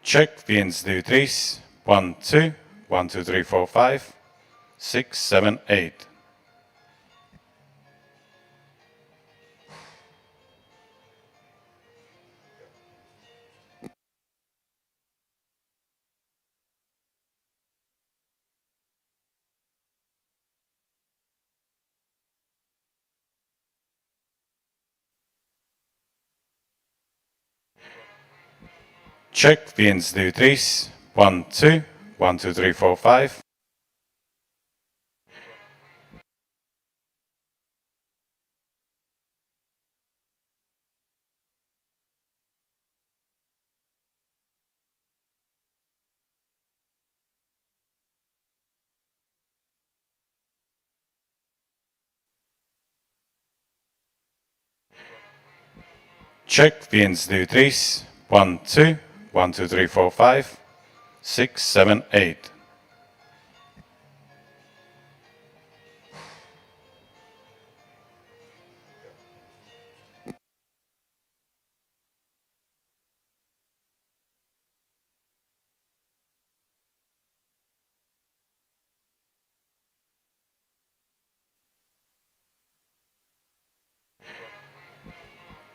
Check 1, 2, 3, 1, 2, 1, 2, 3, 4, 5, 6, 7, 8. Check 1, 2, 3, 1, 2, 1, 2, 3, 4, 5. Check 1, 2, 3, 1, 2, 1, 2, 3, 4, 5, 6, 7, 8.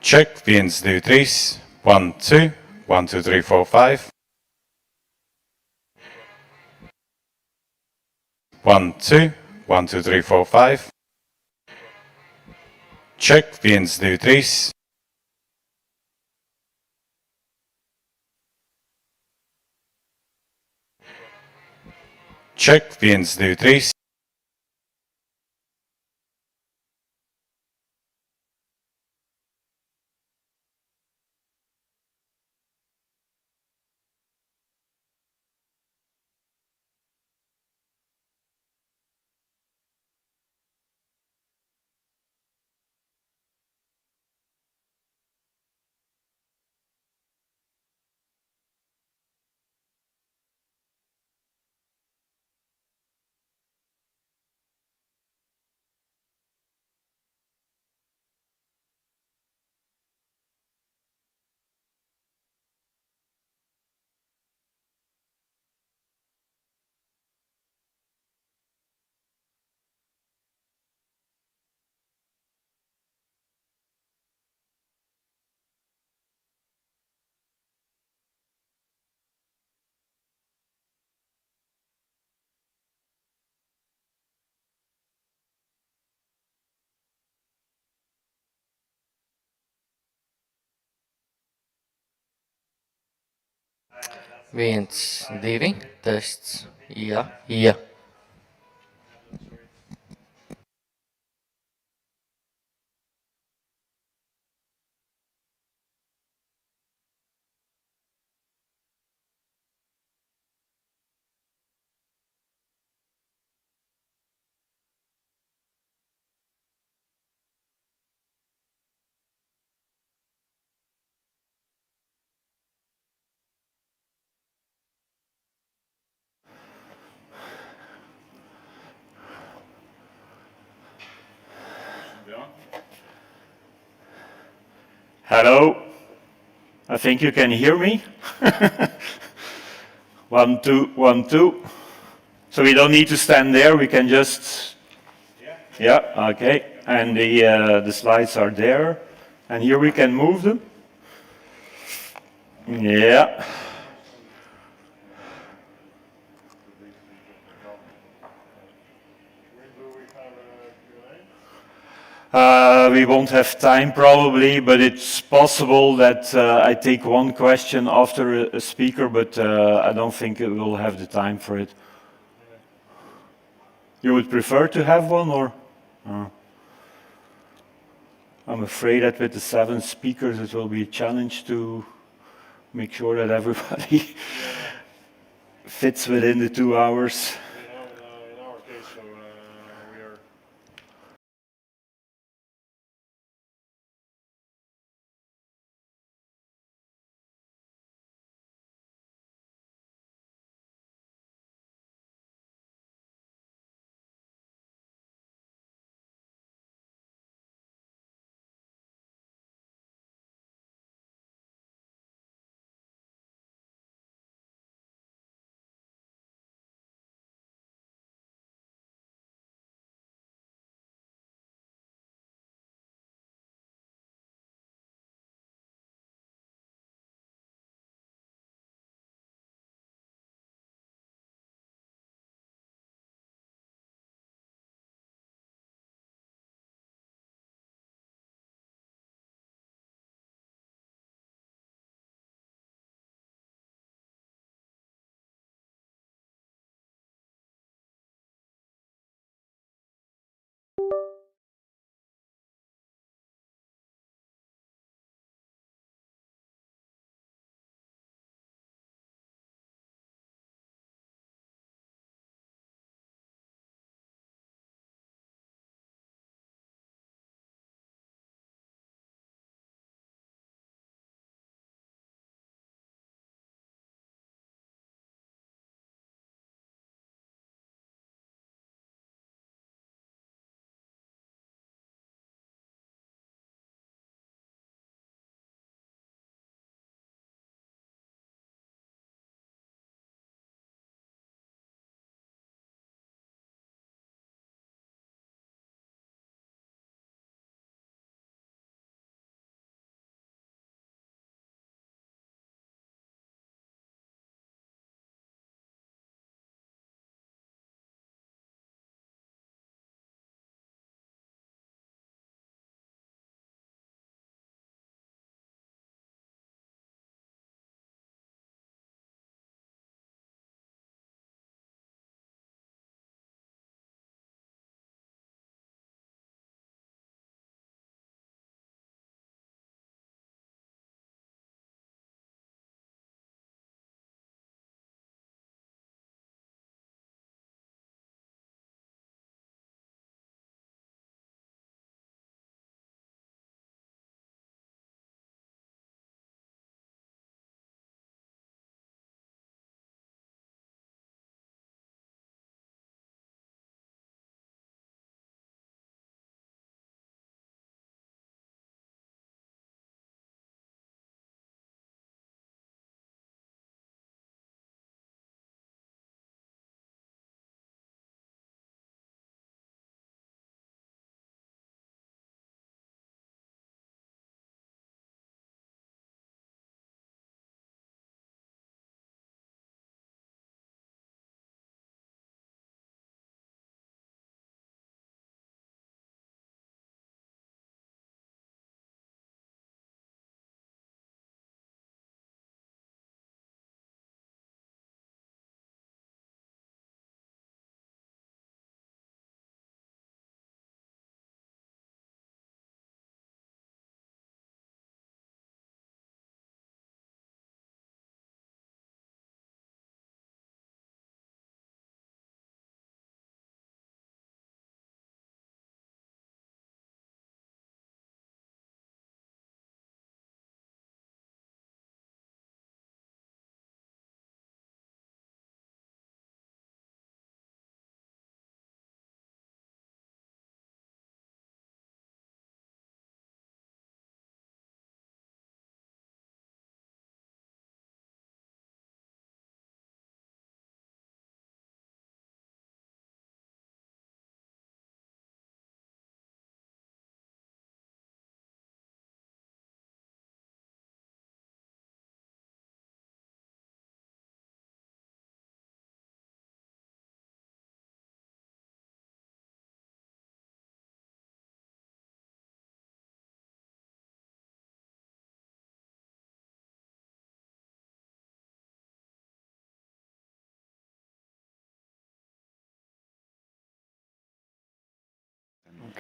Check 1, 2, 3, 1, 2, 1, 2, 3, 4, 5. 1, 2, 1, 2, 3, 4, 5. Check 1, 2, 3. Check 1, 2, 3. Viens, divi, tests, ja. Hello, I think you can hear me. 1, 2, 1, 2. So we don't need to stand there, we can just, yeah, okay. And the slides are there. And here we can move them. Yeah. We won't have time probably, but it's possible that I take one question after a speaker, but I don't think it will have the time for it. You would prefer to have one, or? I'm afraid that with the 7 speakers, it will be a challenge to make sure that everybody fits within the 2 hours.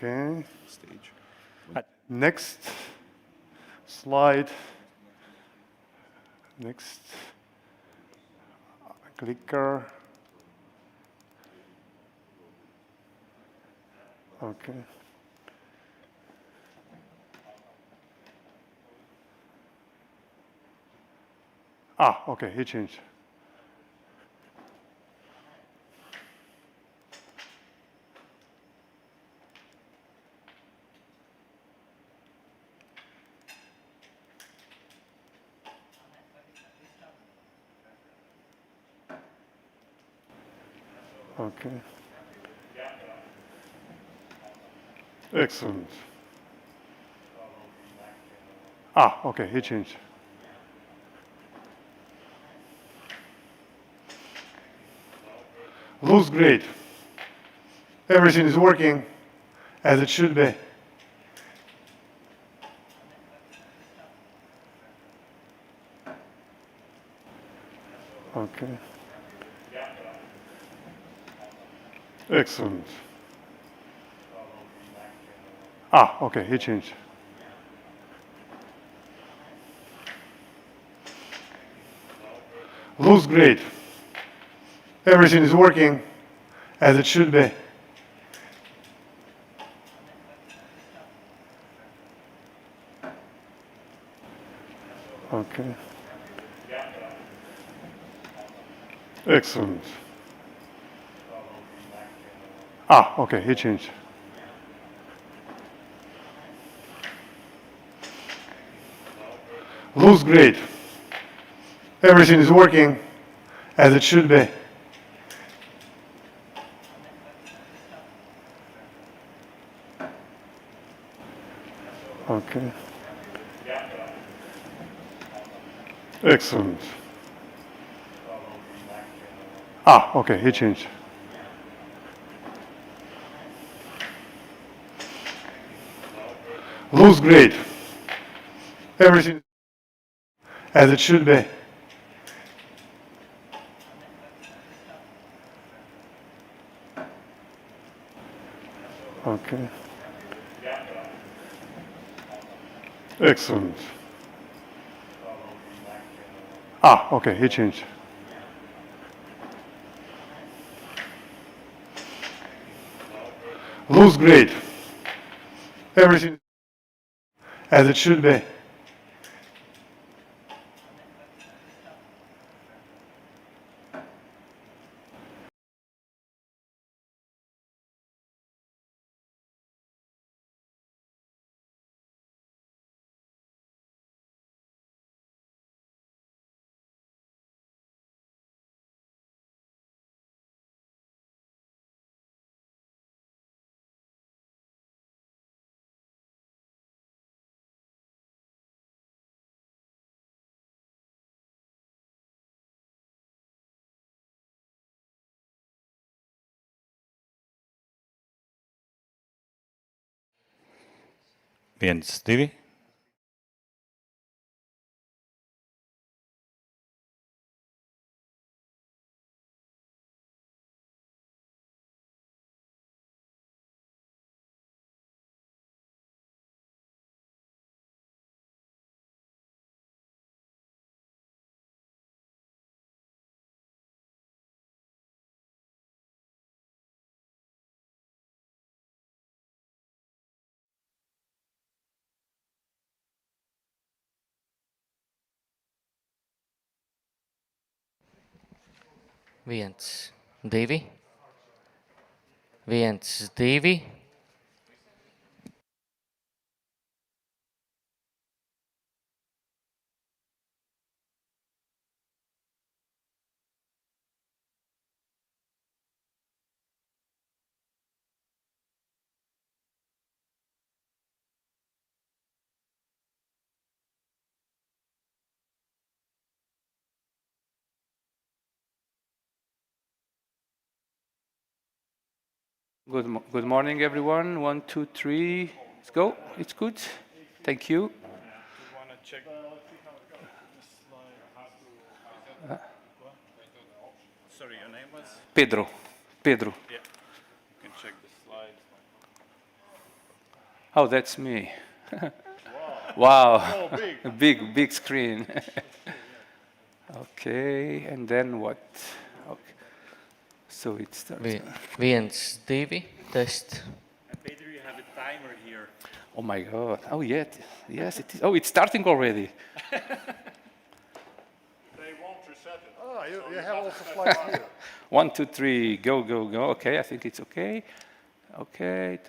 Okay. Stage. Next slide. Next clicker. Okay. Okay, he changed. Okay. Excellent. Okay, he changed. Looks great. Everything is working as it should be. Okay. Excellent. Okay, he changed. Looks great. Everything is working as it should be. Okay. Excellent. Okay, he changed. Looks great. Everything is working as it should be. Okay. Excellent. Okay, he changed. Looks great. Everything as it should be. Okay. Excellent. Okay, he changed. Looks great. Everything as it should be. Viens, divi. Viens, divi. Viens, divi. Good morning, everyone. 1, 2, 3. Let's go. It's good. Thank you. Sorry, your name was? Pedro. Yeah, you can check the slide. Oh, that's me. Wow. Oh, big. A big screen. Okay, and then what? Okay. So it starts. Viens, divi, test. Pedro, you have a timer here. Oh my God. Oh, yeah. Yes, it is. Oh, it's starting already. They won't reset it. Oh, you have also slides here. 1, 2, 3, go, go, go. Okay, I think it's okay. Okay.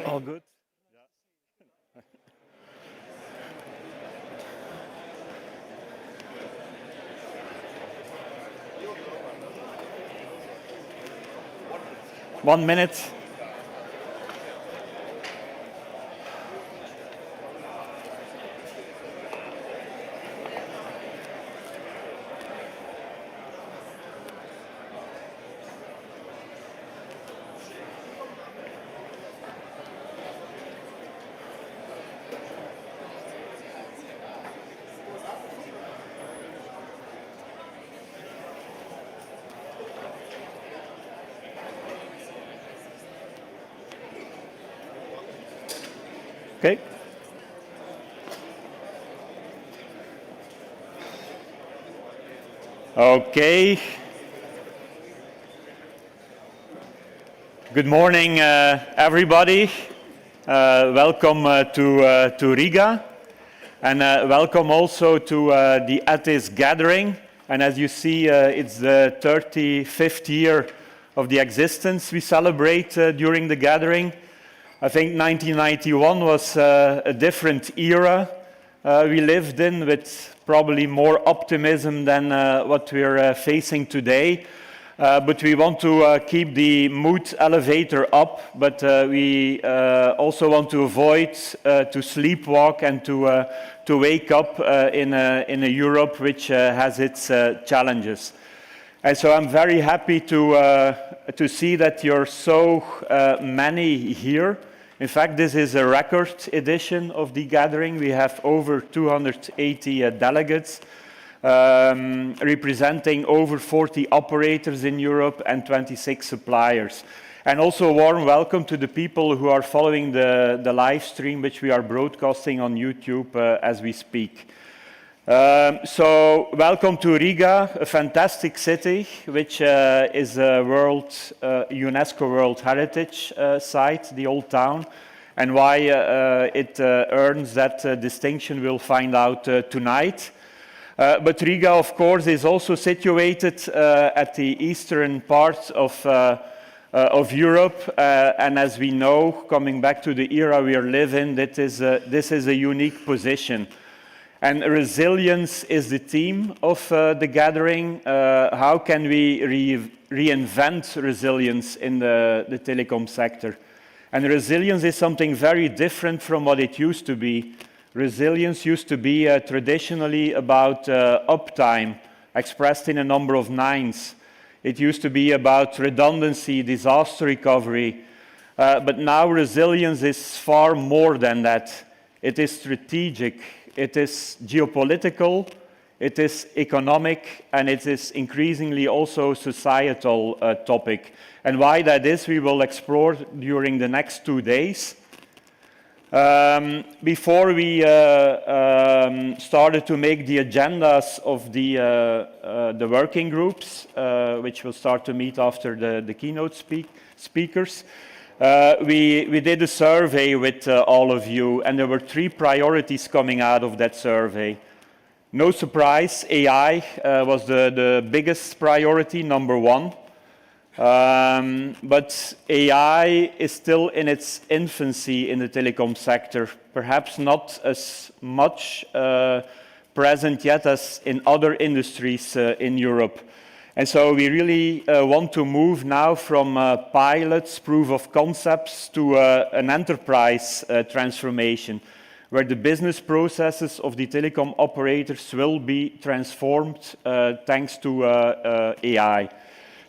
All good? One minute. Okay. Okay. Good morning, everybody. Welcome to Riga, and welcome also to the ETIS gathering. And as you see, it's the 35th year of the existence we celebrate during the gathering. I think 1991 was a different era we lived in, with probably more optimism than what we're facing today. But we want to keep the mood elevator up, but we also want to avoid to sleepwalk and to wake up in a Europe which has its challenges. And so I'm very happy to see that you're so many here. In fact, this is a record edition of the gathering. We have over 280 delegates representing over 40 operators in Europe and 26 suppliers. And also a warm welcome to the people who are following the live stream, which we are broadcasting on YouTube as we speak. So welcome to Riga, a fantastic city, which is a UNESCO World Heritage Site, the old town. And why it earns that distinction, we'll find out tonight. But Riga, of course, is also situated at the eastern part of Europe. And as we know, coming back to the era we are living, this is a unique position. And resilience is the theme of the gathering. How can we reinvent resilience in the telecom sector? And resilience is something very different from what it used to be. Resilience used to be traditionally about uptime, expressed in a number of nines. It used to be about redundancy, disaster recovery. But now resilience is far more than that. It is strategic. It is geopolitical, it is economic, and it is increasingly also societal topic. And why that is, we will explore during the next 2 days. Before we started to make the agendas of the working groups, which will start to meet after the keynote speakers, we did a survey with all of you, and there were 3 priorities coming out of that survey. No surprise, AI was the biggest priority, number 1. But AI is still in its infancy in the telecom sector, perhaps not as much present yet as in other industries in Europe. And so we really want to move now from pilots, proof of concepts, to an enterprise transformation, where the business processes of the telecom operators will be transformed thanks to AI.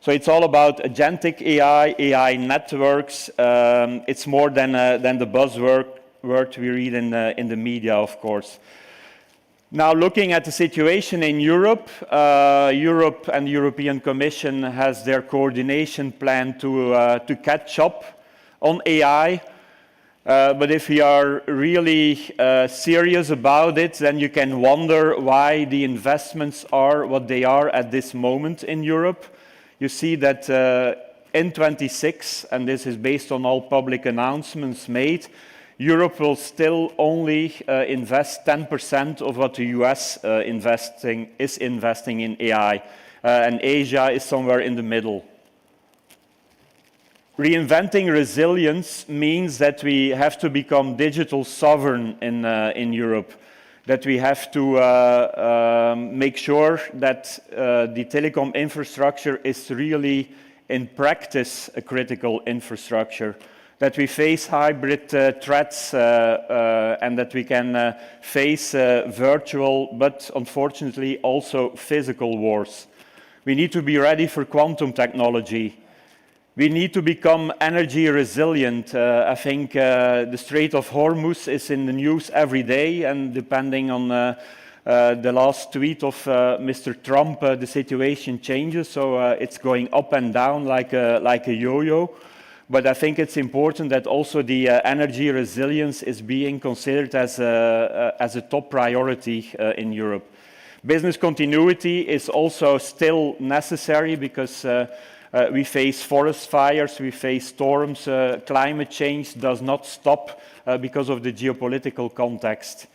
So it's all about agentic AI, AI networks. It's more than the buzzword we read in the media, of course. Now, looking at the situation in Europe, Europe and the European Commission has their coordination plan to catch up on AI. But if we are really serious about it, then you can wonder why the investments are what they are at this moment in Europe. You see that in 26, and this is based on all public announcements made, Europe will still only invest 10% of what the US is investing in AI, and Asia is somewhere in the middle. Reinventing resilience means that we have to become digital sovereign in Europe, that we have to make sure that the telecom infrastructure is really in practice a critical infrastructure, that we face hybrid threats and that we can face virtual but unfortunately also physical wars. We need to be ready for quantum technology. We need to become energy resilient. I think the Strait of Hormuz is in the news every day, and depending on the last tweet of Mr. Trump, the situation changes, so it's going up and down like a yo-yo. But I think it's important that also the energy resilience is being considered as a top priority in Europe. Business continuity is also still necessary because we face forest fires, we face storms, climate change does not stop because of the geopolitical context.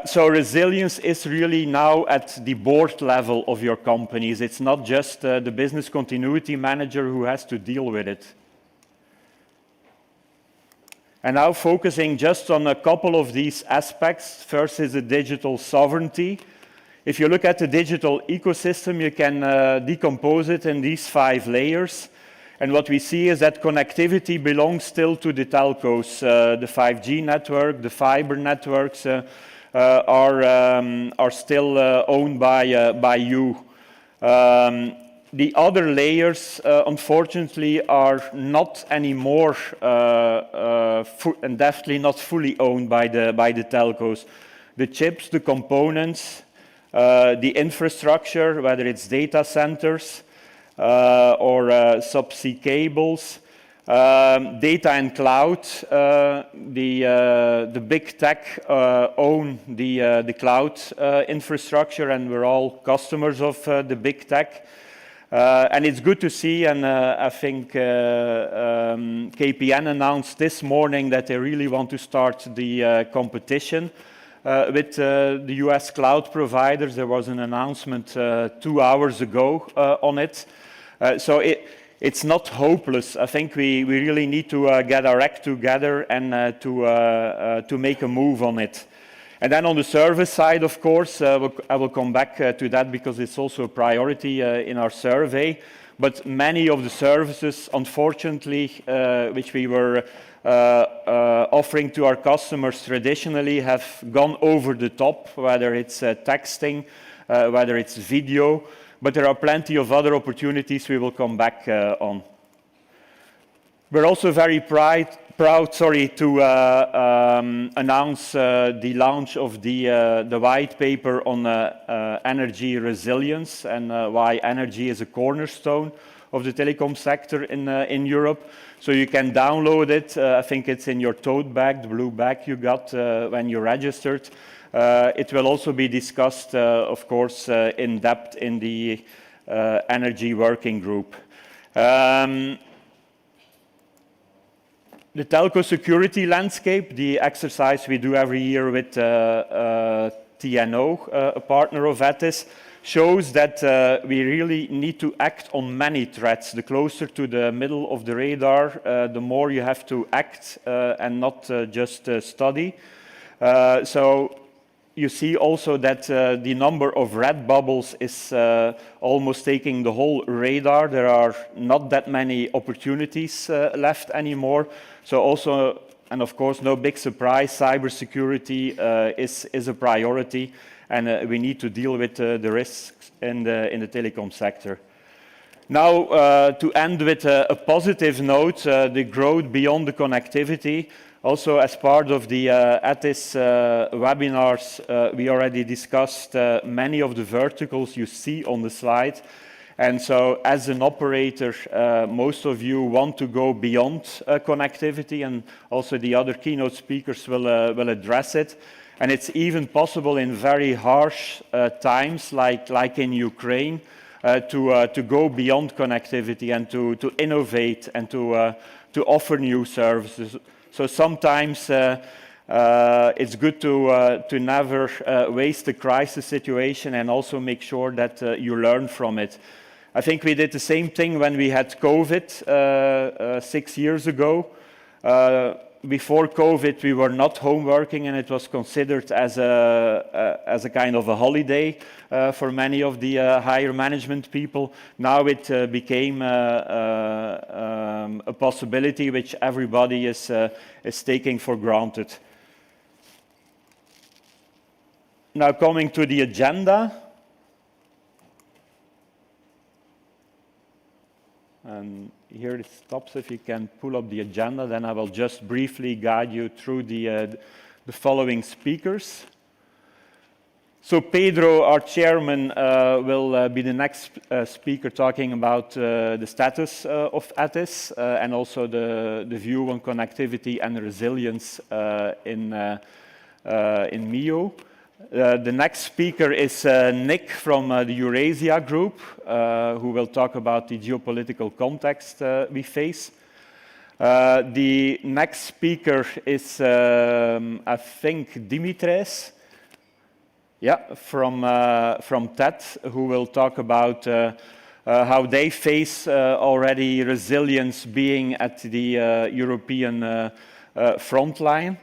So resilience is really now at the board level of your companies. It's not just the business continuity manager who has to deal with it. And now focusing just on a couple of these aspects. First is the digital sovereignty. If you look at the digital ecosystem, you can decompose it in these 5 layers. And what we see is that connectivity belongs still to the telcos. The 5G network, the fiber networks are still owned by you. The other layers, unfortunately, are not anymore and definitely not fully owned by the telcos. The chips, the components, the infrastructure, whether it's data centers or subsea cables, data and cloud, the big tech own the cloud infrastructure, and we're all customers of the big tech. And it's good to see, and I think KPN announced this morning that they really want to start the competition with the US cloud providers. There was an announcement 2 hours ago on it. So it's not hopeless. I think we really need to get our act together and to make a move on it. And then on the service side, of course, I will come back to that because it's also a priority in our survey. But many of the services, unfortunately, which we were offering to our customers traditionally have gone over the top, whether it's texting, whether it's video, but there are plenty of other opportunities we will come back on. We're also very proud to announce the launch of the white paper on energy resilience and why energy is a cornerstone of the telecom sector in Europe. So you can download it. I think it's in your tote bag, the blue bag you got when you registered. It will also be discussed, of course, in depth in the energy working group. The telco security landscape, the exercise we do every year with TNO, a partner of ETIS, shows that we really need to act on many threats. The closer to the middle of the radar, the more you have to act and not just study. So you see also that the number of red bubbles is almost taking the whole radar. There are not that many opportunities left anymore. So also, and of course, no big surprise, cybersecurity is a priority, and we need to deal with the risks in the telecom sector. Now, to end with a positive note, the growth beyond the connectivity. Also, as part of the ETIS webinars, we already discussed many of the verticals you see on the slide. And so, as an operator, most of you want to go beyond connectivity, and also the other keynote speakers will address it. And it's even possible in very harsh times, like in Ukraine, to go beyond connectivity and to innovate and to offer new services. So sometimes it's good to never waste a crisis situation and also make sure that you learn from it. I think we did the same thing when we had COVID 6 years ago. Before COVID, we were not home working, and it was considered as a kind of a holiday for many of the higher management people. Now it became a possibility which everybody is taking for granted. Now coming to the agenda. And here it stops. If you can pull up the agenda, then I will just briefly guide you through the following speakers. So Pedro, our chairman, will be the next speaker talking about the status of ETIS and also the view on connectivity and resilience in MEO. The next speaker is Nick from the Eurasia group, who will talk about the geopolitical context we face. The next speaker is, I think, Dmitrijs, from TED, who will talk about how they face already resilience being at the European frontline.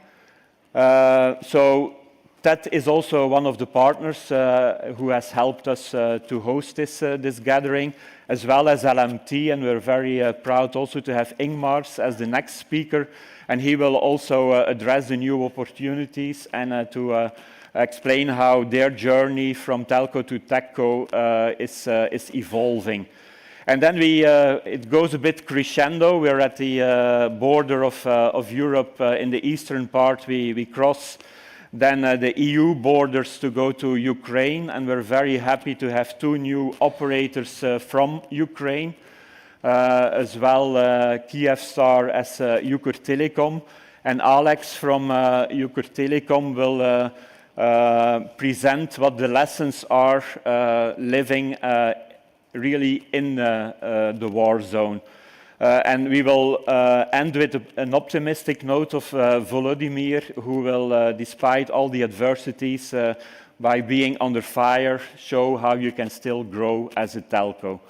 So TED is also one of the partners who has helped us to host this gathering, as well as LMT, and we're very proud also to have Ingmārs as the next speaker, and he will also address the new opportunities and to explain how their journey from telco to techco is evolving. And then it goes a bit crescendo. We're at the border of Europe in the eastern part. We cross then the EU borders to go to Ukraine, and we're very happy to have 2 new operators from Ukraine, as well Kyivstar as Ukrtelecom, and Oleksiy from Ukrtelecom will present what the lessons are living really in the war zone. And we will end with an optimistic note of Volodymyr, who will, despite all the adversities, by being under fire, show how you can still grow as a telco.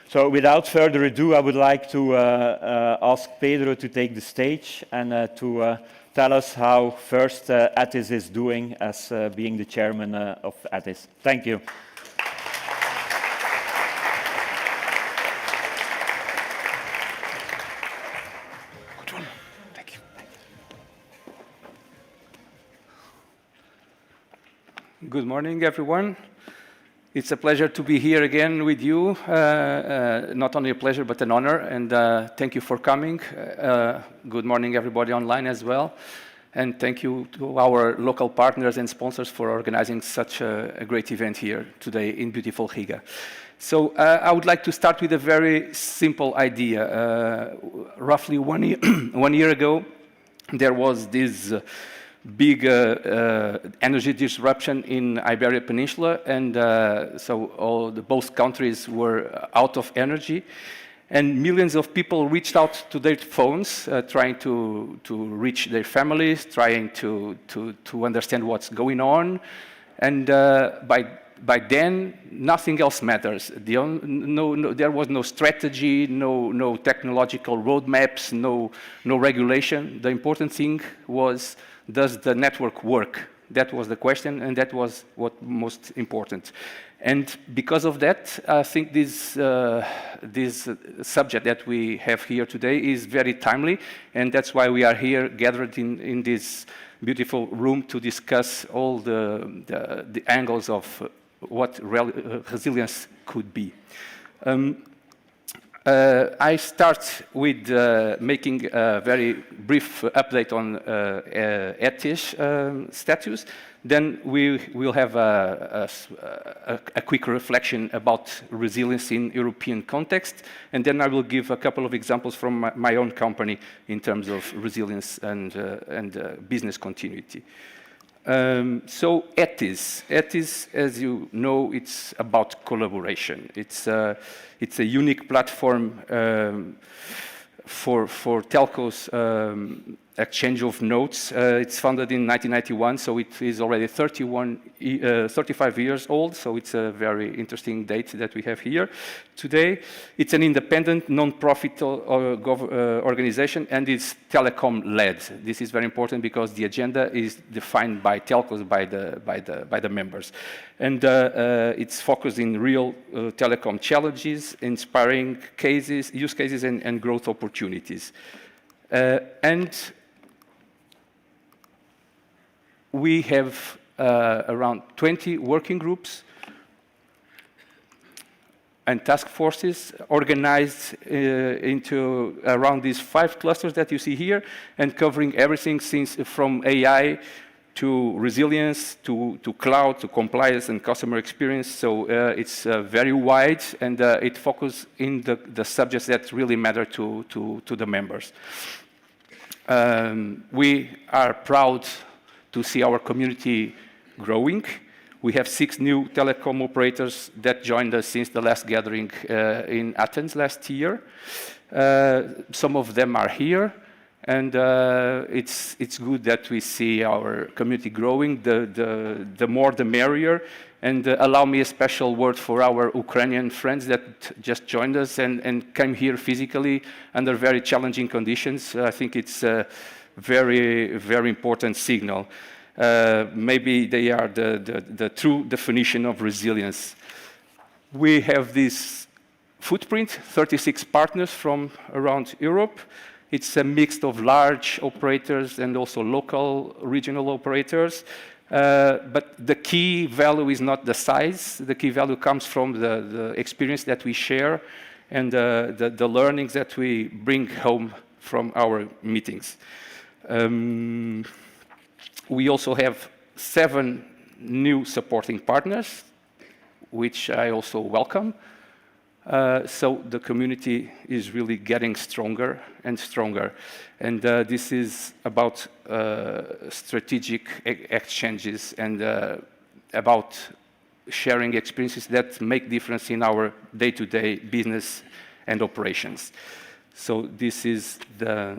So without further ado, I would like to ask Pedro to take the stage and to tell us how first ETIS is doing as being the chairman of ETIS. Thank you. Good morning, everyone. It's a pleasure to be here again with you. Not only a pleasure, but an honor. And thank you for coming. Good morning, everybody online as well. And thank you to our local partners and sponsors for organizing such a great event here today in beautiful Riga. So I would like to start with a very simple idea. Roughly 1 year ago, there was this big energy disruption in Iberian Peninsula, and so both countries were out of energy, and millions of people reached out to their phones, trying to reach their families, trying to understand what's going on, and by then nothing else matters. There was no strategy, no technological roadmaps, no regulation. The important thing was, does the network work? That was the question, and that was what most important. And because of that, I think this subject that we have here today is very timely, and that's why we are here gathered in this beautiful room to discuss all the angles of what resilience could be. I start with making a very brief update on ETIS status. Then we will have a quick reflection about resilience in European context. And then I will give a couple of examples from my own company in terms of resilience and business continuity. So ETIS, as you know, it's about collaboration. It's a unique platform for telcos exchange of notes. It's founded in 1991, so it is already 35 years old, so it's a very interesting date that we have here today. It's an independent, non-profit organization, and it's telecom-led. This is very important because the agenda is defined by telcos, by the members. And it's focused in real telecom challenges, inspiring cases, use cases, and growth opportunities. And we have around 20 working groups and task forces organized into around these 5 clusters that you see here, and covering everything from AI to resilience, to cloud, to compliance and customer experience. So it's very wide, and it focuses in the subjects that really matter to the members. We are proud to see our community growing. We have 6 new telecom operators that joined us since the last gathering in Athens last year. Some of them are here, and it's good that we see our community growing. The more the merrier. And allow me a special word for our Ukrainian friends that just joined us and came here physically under very challenging conditions. I think it's a very, very important signal. Maybe they are the true definition of resilience. We have this footprint, 36 partners from around Europe. It's a mix of large operators and also local, regional operators. But the key value is not the size. The key value comes from the experience that we share and the learnings that we bring home from our meetings. We also have 7 new supporting partners, which I also welcome. So the community is really getting stronger and stronger. And this is about strategic exchanges and about sharing experiences that make difference in our day-to-day business and operations. So this is the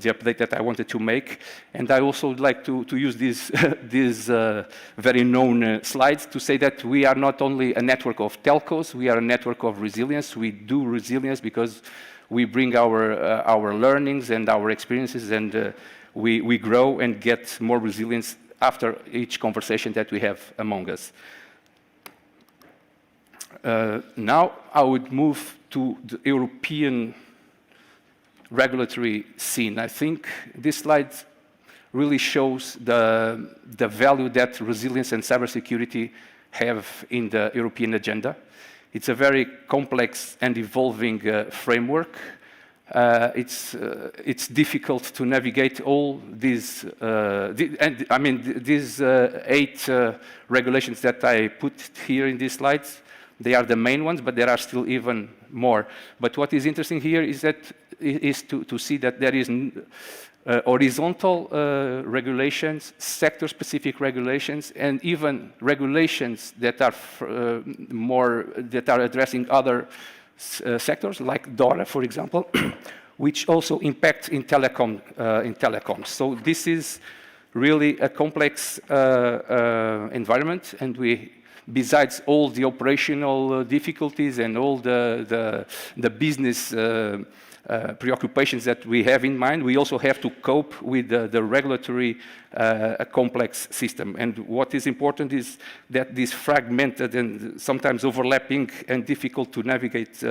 update that I wanted to make. And I also would like to use these very known slides to say that we are not only a network of telcos, we are a network of resilience. We do resilience because we bring our learnings and our experiences, and we grow and get more resilience after each conversation that we have among us. Now I would move to the European regulatory scene. I think this slide really shows the value that resilience and cybersecurity have in the European agenda. It's a very complex and evolving framework. It's difficult to navigate all these, these 8 regulations that I put here in these slides. They are the main ones, but there are still even more. But what is interesting here is to see that there is horizontal regulations, sector-specific regulations, and even regulations that are addressing other sectors, like DORA, for example, which also impact in telecoms. So this is really a complex environment, and besides all the operational difficulties and all the business preoccupations that we have in mind, we also have to cope with the regulatory complex system. And what is important is that this fragmented and sometimes overlapping and difficult to navigate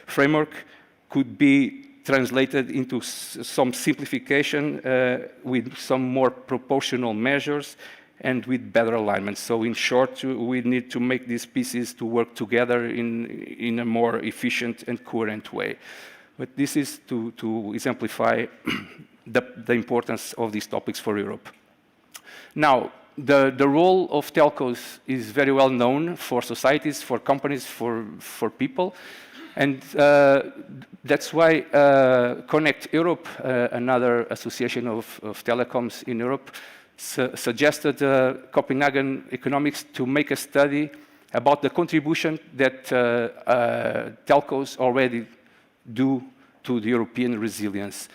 framework could be translated into some simplification with some more proportional measures and with better alignment. So in short, we need to make these pieces to work together in a more efficient and coherent way. But this is to exemplify the importance of these topics for Europe. Now, the role of telcos is very well known for societies, for companies, for people. And that's why Connect Europe, another association of telecoms in Europe, suggested Copenhagen Economics to make a study about the contribution that telcos already do to the European resilience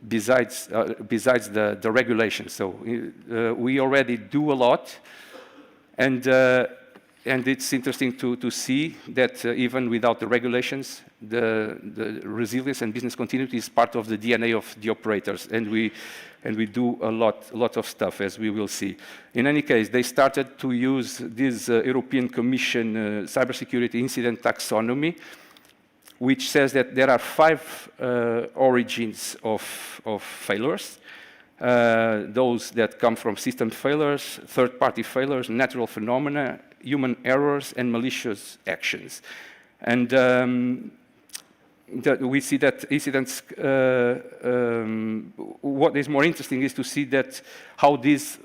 besides the regulation. So we already do a lot, and it's interesting to see that even without the regulations, the resilience and business continuity is part of the DNA of the operators, and we do a lot of stuff, as we will see. In any case, they started to use this European Commission cybersecurity incident taxonomy, which says that there are 5 origins of failures. Those that come from system failures, third-party failures, natural phenomena, human errors, and malicious actions. And we see that incidents, what is more interesting is to see that how these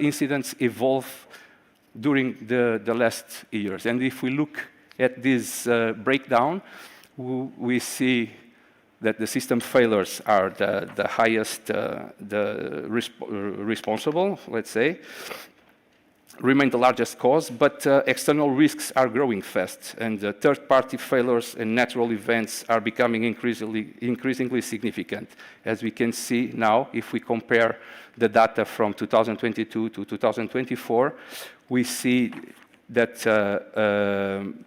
incidents evolve during the last years. And if we look at this breakdown, we see that the system failures are the highest responsible, let's say, remain the largest cause, but external risks are growing fast, and third-party failures and natural events are becoming increasingly significant. As we can see now, if we compare the data from 2022 to 2024, we see that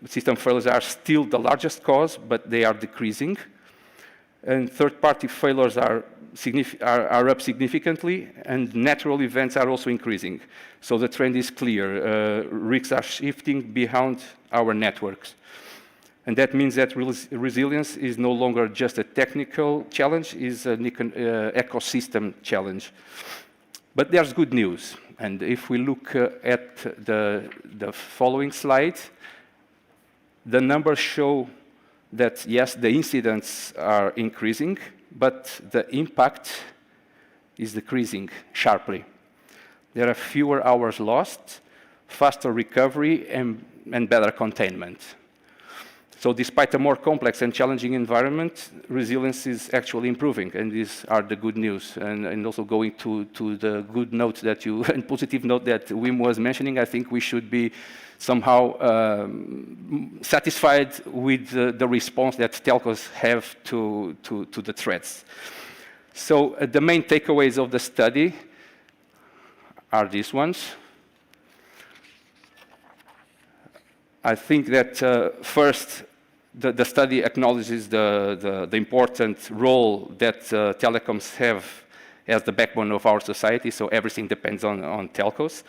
system failures are still the largest cause, but they are decreasing. And third-party failures are up significantly, and natural events are also increasing. So the trend is clear. Risks are shifting beyond our networks. And that means that resilience is no longer just a technical challenge, it's an ecosystem challenge. But there's good news. And if we look at the following slide, the numbers show that, yes, the incidents are increasing, but the impact is decreasing sharply. There are fewer hours lost, faster recovery, and better containment. So despite a more complex and challenging environment, resilience is actually improving, and these are the good news. And also going to the good note that you, and positive note that Wim was mentioning, I think we should be somehow satisfied with the response that telcos have to the threats. So the main takeaways of the study are these ones. I think that first, the study acknowledges the important role that telecoms have as the backbone of our society, so everything depends on telcos.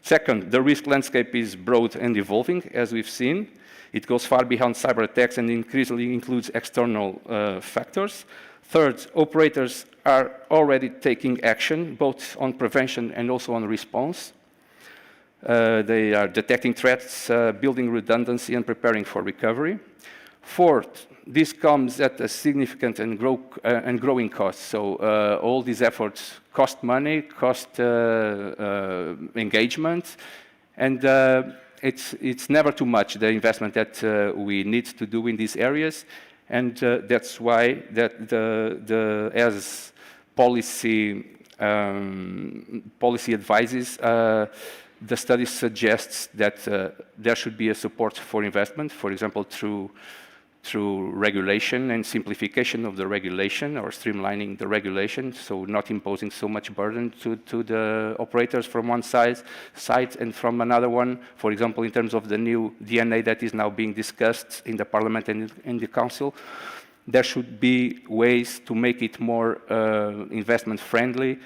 Second, the risk landscape is broad and evolving, as we've seen. It goes far beyond cyber attacks and increasingly includes external factors. Third, operators are already taking action, both on prevention and also on response. They are detecting threats, building redundancy, and preparing for recovery. Fourth, this comes at a significant and growing cost. So all these efforts cost money, cost engagement, and it's never too much, the investment that we need to do in these areas. And that's why that as policy advises, the study suggests that there should be a support for investment, for example, through regulation and simplification of the regulation, or streamlining the regulation, so not imposing so much burden to the operators from one side and from another one. For example, in terms of the new DNA that is now being discussed in the Parliament and in the Council, there should be ways to make it more investment friendly,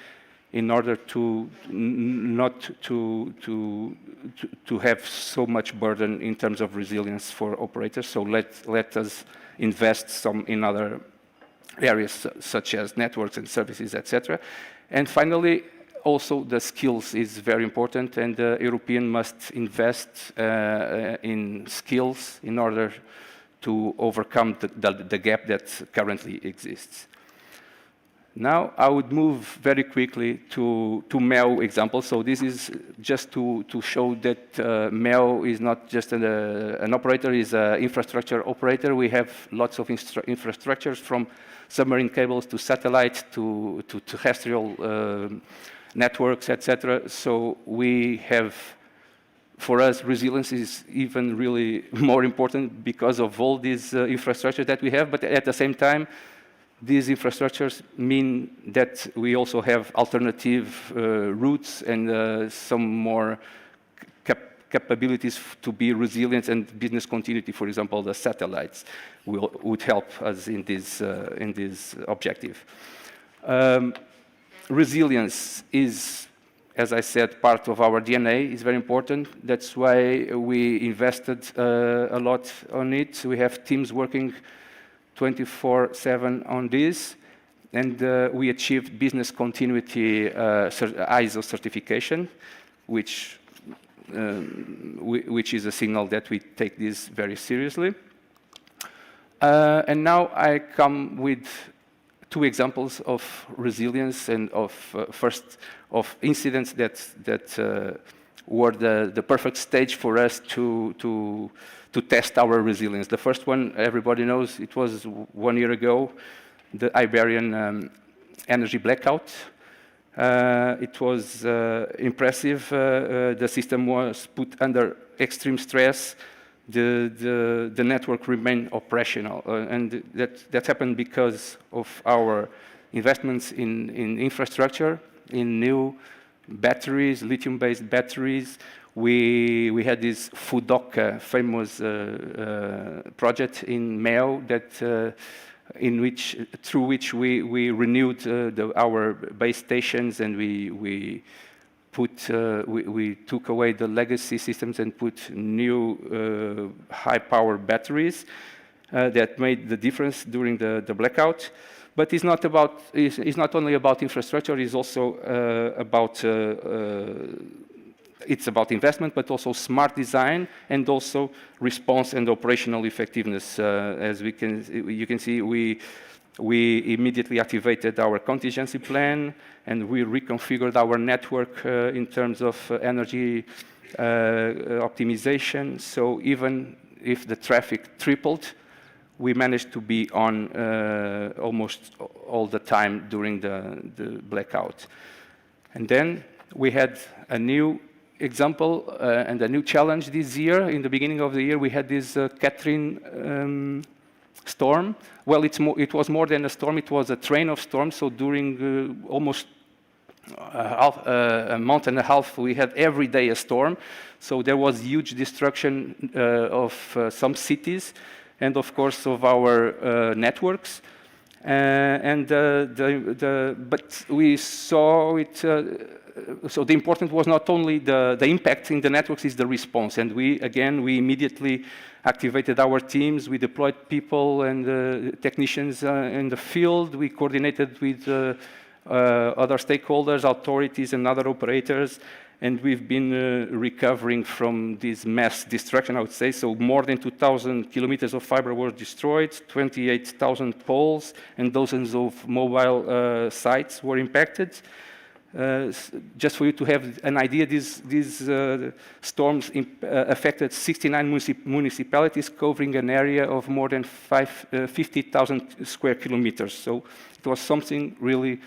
in order to not to have so much burden in terms of resilience for operators. So let us invest some in other areas such as networks and services, etc. And finally, also the skills is very important, and the European must invest in skills in order to overcome the gap that currently exists. Now, I would move very quickly to Meyer example. So this is just to show that Meyer is not just an operator, is an infrastructure operator. We have lots of infrastructures, from submarine cables to satellite to terrestrial networks, etc. So we have for us, resilience is even really more important because of all these infrastructure that we have, but at the same time, these infrastructures mean that we also have alternative routes and some more capabilities to be resilient and business continuity. For example, the satellites would help us in this objective. Resilience is, as I said, part of our DNA. It's very important. That's why we invested a lot on it. We have teams working 24/7 on this, and we achieved business continuity ISO certification, which is a signal that we take this very seriously. And now I come with 2 examples of resilience and of incidents that were the perfect stage for us to test our resilience. The first one, everybody knows, it was 1 year ago, the Iberian energy blackout. It was impressive. The system was put under extreme stress. The network remained operational, and that happened because of our investments in infrastructure, in new batteries, lithium-based batteries. We had this Fudoka famous project in Meyer that through which we renewed our base stations, and we took away the legacy systems and put new high-power batteries that made the difference during the blackout. But it's not only about infrastructure. It's also it's about investment, but also smart design and also response and operational effectiveness. As you can see, we immediately activated our contingency plan, and we reconfigured our network in terms of energy optimization. So even if the traffic tripled, we managed to be on almost all the time during the blackout. And then we had a new example and a new challenge this year. In the beginning of the year, we had this Catherine storm. Well, it was more than a storm. It was a train of storms. So during almost a month and a half, we had every day a storm. So there was huge destruction of some cities and, of course, of our networks. But we saw it. So the important was not only the impact in the networks, is the response. And we immediately activated our teams. We deployed people and technicians in the field. We coordinated with other stakeholders, authorities, and other operators. And we've been recovering from this mass destruction, I would say. So more than 2,000 kilometers of fiber were destroyed, 28,000 poles, and dozens of mobile sites were impacted. Just for you to have an idea, these storms affected 69 municipalities, covering an area of more than 50,000 square kilometers. So it was something really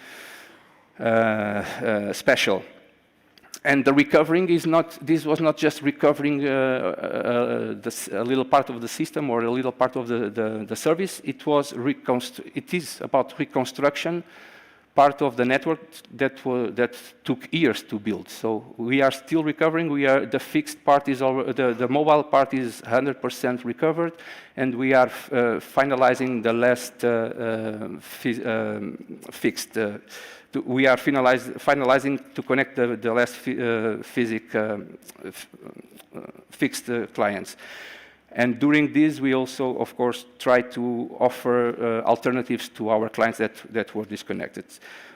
special. And the recovering this was not just recovering a little part of the system or a little part of the service. It is about reconstruction, part of the network that took years to build. So we are still recovering. The fixed part is the mobile part is 100% recovered, and we are finalizing the last fixed. We are finalizing to connect the last fixed clients. And during this, we also, of course, try to offer alternatives to our clients that were disconnected.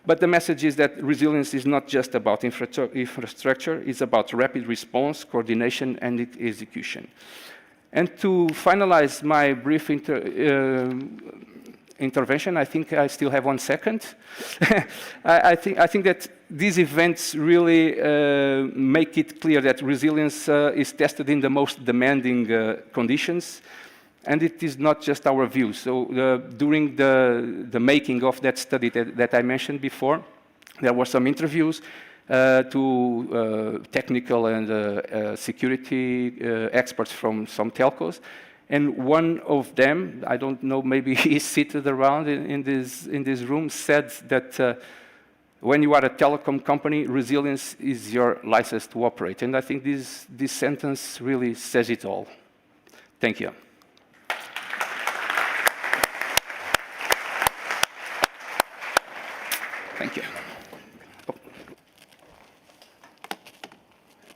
But the message is that resilience is not just about infrastructure, it's about rapid response, coordination, and execution. And to finalize my brief intervention, I think I still have 1 second. I think that these events really make it clear that resilience is tested in the most demanding conditions, and it is not just our view. So during the making of that study that I mentioned before, there were some interviews. to technical and security experts from some telcos. And one of them, I don't know, maybe he's seated around in this room, said that when you are a telecom company, resilience is your license to operate. And I think this sentence really says it all. Thank you. Thank you.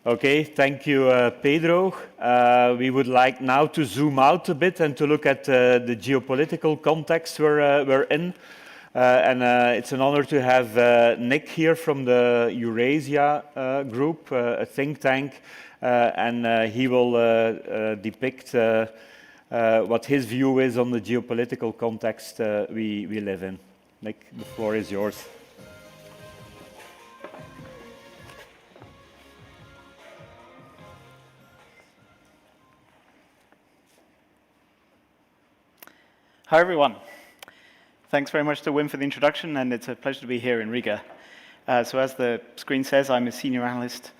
Okay, thank you, Pedro. We would like now to zoom out a bit and to look at the geopolitical context we're in. It's an honor to have Nick here from the Eurasia group, a think tank, and he will depict what his view is on the geopolitical context we live in. Nick, the floor is yours. Hi, everyone. Thanks very much to Wim for the introduction, and it's a pleasure to be here in Riga. So as the screen says, I'm a senior analyst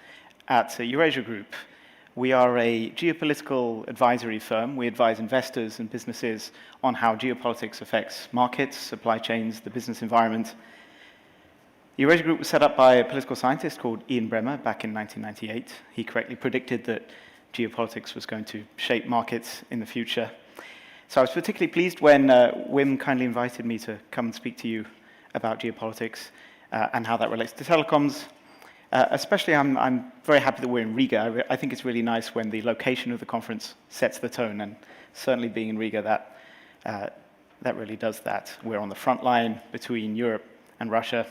at Eurasia Group. We are a geopolitical advisory firm. We advise investors and businesses on how geopolitics affects markets, supply chains, the business environment. The Eurasia Group was set up by a political scientist called Ian Bremmer back in 1998. He correctly predicted that geopolitics was going to shape markets in the future. So I was particularly pleased when Wim kindly invited me to come and speak to you about geopolitics and how that relates to telecoms. Especially, I'm very happy that we're in Riga. I think it's really nice when the location of the conference sets the tone, and certainly being in Riga, that really does that. We're on the front line between Europe and Russia.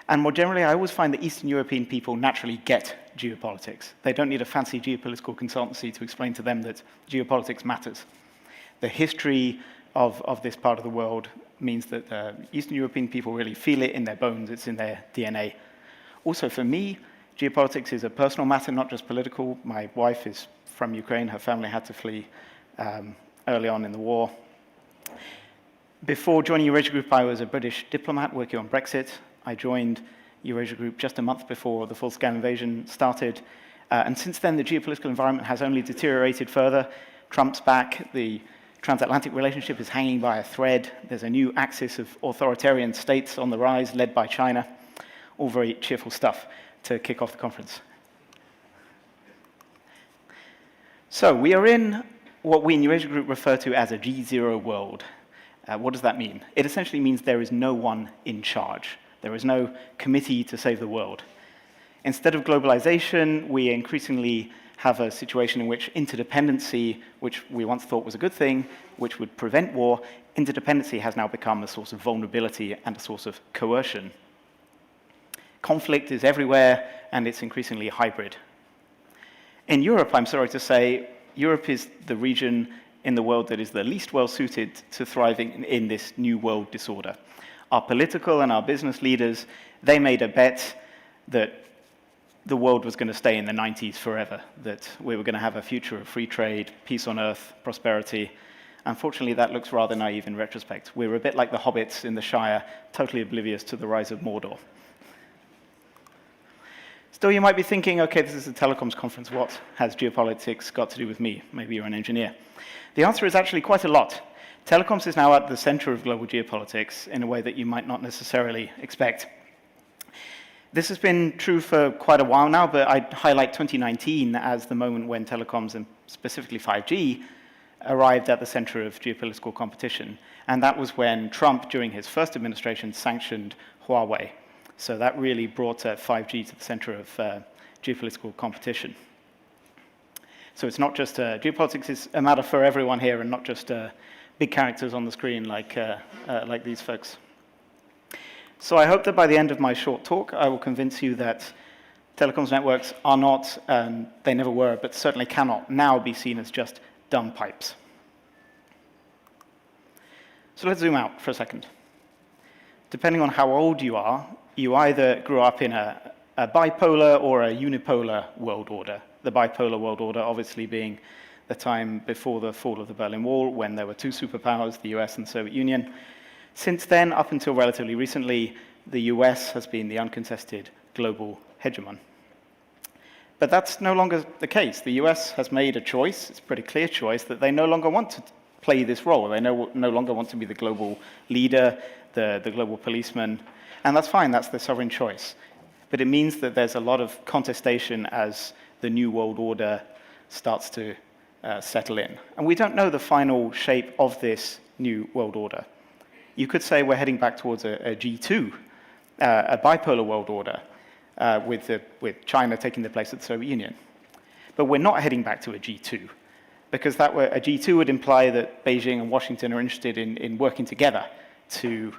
And more generally, I always find that Eastern European people naturally get geopolitics. They don't need a fancy geopolitical consultancy to explain to them that geopolitics matters. The history of this part of the world means that Eastern European people really feel it in their bones, it's in their DNA. Also for me, geopolitics is a personal matter, not just political. My wife is from Ukraine, her family had to flee early on in the war. Before joining Eurasia Group, I was a British diplomat working on Brexit. I joined Eurasia Group just a month before the full-scale invasion started. And since then, the geopolitical environment has only deteriorated further. Trump's back, the transatlantic relationship is hanging by a thread. There's a new axis of authoritarian states on the rise, led by China. All very cheerful stuff to kick off the conference. So we are in what we in Eurasia Group refer to as a G0 world. What does that mean? It essentially means there is no one in charge. There is no committee to save the world. Instead of globalization, we increasingly have a situation in which interdependency, which we once thought was a good thing, which would prevent war, interdependency has now become a source of vulnerability and a source of coercion. Conflict is everywhere, and it's increasingly hybrid. In Europe, I'm sorry to say, Europe is the region in the world that is the least well-suited to thriving in this new world disorder. Our political and our business leaders, they made a bet that the world was going to stay in the 90s forever, that we were going to have a future of free trade, peace on earth, prosperity. Unfortunately, that looks rather naive in retrospect. We're a bit like the hobbits in the Shire, totally oblivious to the rise of Mordor. Still, you might be thinking, okay, this is a telecoms conference. What has geopolitics got to do with me? Maybe you're an engineer. The answer is actually quite a lot. Telecoms is now at the center of global geopolitics in a way that you might not necessarily expect. This has been true for quite a while now, but I'd highlight 2019 as the moment when telecoms, and specifically 5G, arrived at the center of geopolitical competition. And that was when Trump, during his first administration, sanctioned Huawei. So that really brought 5G to the center of geopolitical competition. So it's not just, geopolitics is a matter for everyone here and not just big characters on the screen like these folks. So I hope that by the end of my short talk, I will convince you that telecoms networks are not, they never were, but certainly cannot now be seen as just dumb pipes. So let's zoom out for a second. Depending on how old you are, you either grew up in a bipolar or a unipolar world order. The bipolar world order obviously being the time before the fall of the Berlin Wall, when there were two superpowers, the US and the Soviet Union. Since then, up until relatively recently, the US has been the uncontested global hegemon. But that's no longer the case. The US has made a choice, it's a pretty clear choice, that they no longer want to play this role. They no longer want to be the global leader, the global policeman, and that's fine, that's their sovereign choice. But it means that there's a lot of contestation as the new world order starts to settle in. And we don't know the final shape of this new world order. You could say we're heading back towards a G2, a bipolar world order, with China taking the place of the Soviet Union. But we're not heading back to a G2, because a G2 would imply that Beijing and Washington are interested in working together to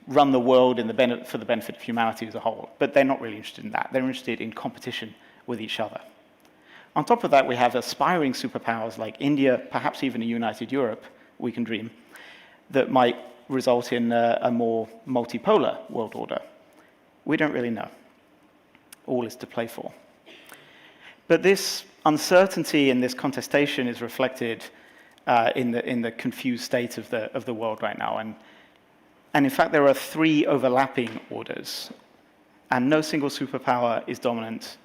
run the world for the benefit of humanity as a whole. But they're not really interested in that. They're interested in competition with each other. On top of that, we have aspiring superpowers like India, perhaps even a united Europe, we can dream, that might result in a more multipolar world order. We don't really know. All is to play for. But this uncertainty and this contestation is reflected in the confused state of the world right now. And in fact, there are 3 overlapping orders, and no single superpower is dominant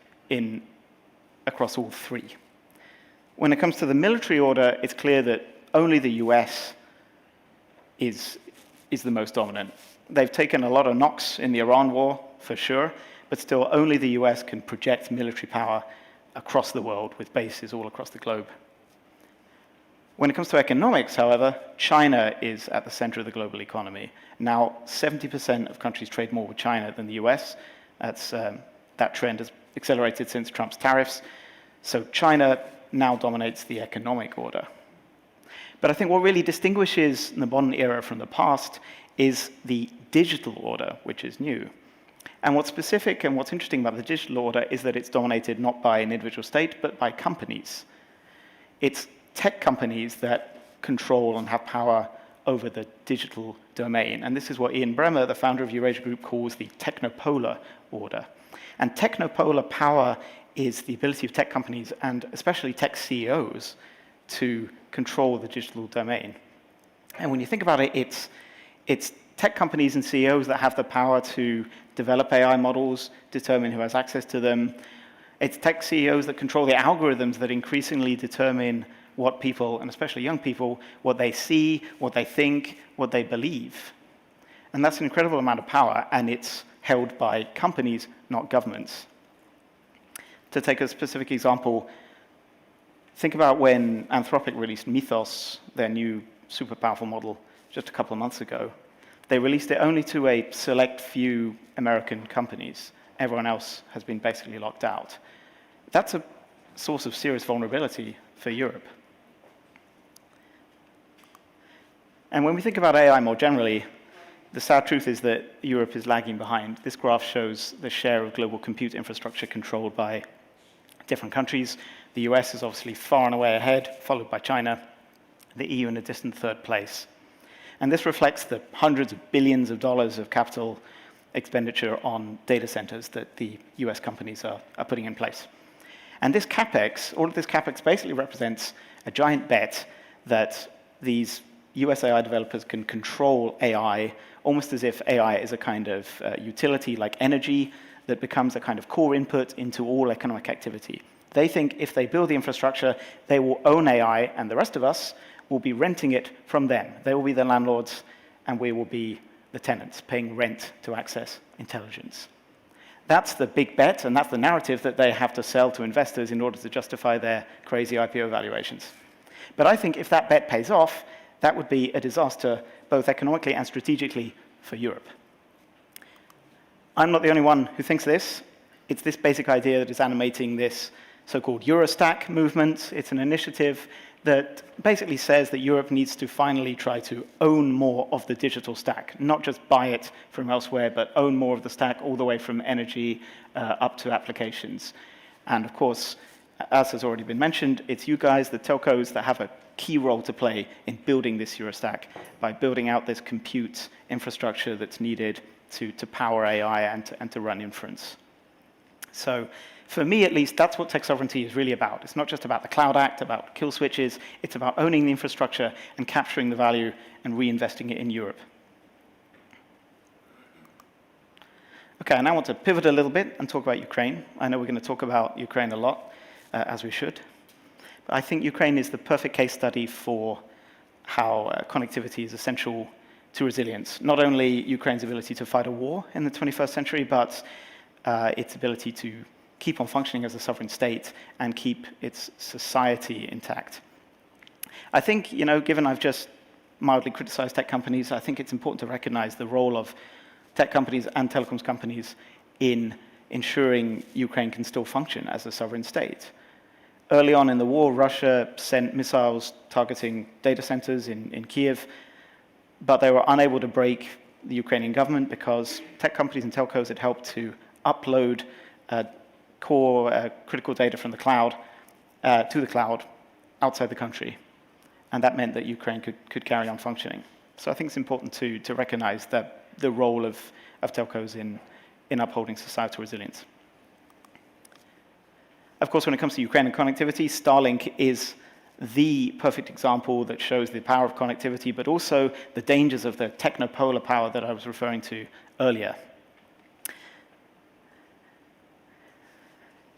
across all 3. When it comes to the military order, it's clear that only the US is the most dominant. They've taken a lot of knocks in the Iran war, for sure, but still only the US can project military power across the world with bases all across the globe. When it comes to economics, however, China is at the center of the global economy. Now, 70% of countries trade more with China than the US. That trend has accelerated since Trump's tariffs. So China now dominates the economic order. But I think what really distinguishes the modern era from the past is the digital order, which is new. And what's specific and what's interesting about the digital order is that it's dominated not by an individual state, but by companies. It's tech companies that control and have power over the digital domain. And this is what Ian Bremmer, the founder of Eurasia Group, calls the technopolar order. And technopolar power is the ability of tech companies, and especially tech CEOs, to control the digital domain. And when you think about it, it's tech companies and CEOs that have the power to develop AI models, determine who has access to them. It's tech CEOs that control the algorithms that increasingly determine what people, and especially young people, what they see, what they think, what they believe. And that's an incredible amount of power, and it's held by companies, not governments. To take a specific example, think about when Anthropic released Mythos, their new super powerful model, just a couple of months ago. They released it only to a select few American companies. Everyone else has been basically locked out. That's a source of serious vulnerability for Europe. And when we think about AI more generally, the sad truth is that Europe is lagging behind. This graph shows the share of global compute infrastructure controlled by different countries. The US is obviously far and away ahead, followed by China, the EU in a distant 3rd place. And this reflects the hundreds of billions of dollars of capital expenditure on data centers that the US companies are putting in place. And this CapEx, all of this CapEx basically represents a giant bet that these US AI developers can control AI almost as if AI is a kind of utility like energy that becomes a kind of core input into all economic activity. They think if they build the infrastructure, they will own AI, and the rest of us will be renting it from them. They will be the landlords, and we will be the tenants, paying rent to access intelligence. That's the big bet, and that's the narrative that they have to sell to investors in order to justify their crazy IPO valuations. But I think if that bet pays off, that would be a disaster both economically and strategically for Europe. I'm not the only one who thinks this. It's this basic idea that is animating this so-called Eurostack movement. It's an initiative that basically says that Europe needs to finally try to own more of the digital stack, not just buy it from elsewhere, but own more of the stack all the way from energy up to applications. And of course, as has already been mentioned, it's you guys, the telcos, that have a key role to play in building this Eurostack by building out this compute infrastructure that's needed to power AI and to run inference. So for me, at least, that's what tech sovereignty is really about. It's not just about the Cloud Act, about kill switches. It's about owning the infrastructure and capturing the value and reinvesting it in Europe. Okay, and I want to pivot a little bit and talk about Ukraine. I know we're going to talk about Ukraine a lot, as we should. But I think Ukraine is the perfect case study for how connectivity is essential to resilience. Not only Ukraine's ability to fight a war in the 21st century, but its ability to keep on functioning as a sovereign state and keep its society intact. I think, given I've just mildly criticized tech companies, I think it's important to recognize the role of tech companies and telecoms companies in ensuring Ukraine can still function as a sovereign state. Early on in the war, Russia sent missiles targeting data centers in Kiev, but they were unable to break the Ukrainian government because tech companies and telcos had helped to upload core critical data from the cloud to the cloud outside the country. And that meant that Ukraine could carry on functioning. So I think it's important to recognize that the role of telcos in upholding societal resilience. Of course, when it comes to Ukraine and connectivity, Starlink is the perfect example that shows the power of connectivity, but also the dangers of the technopolar power that I was referring to earlier.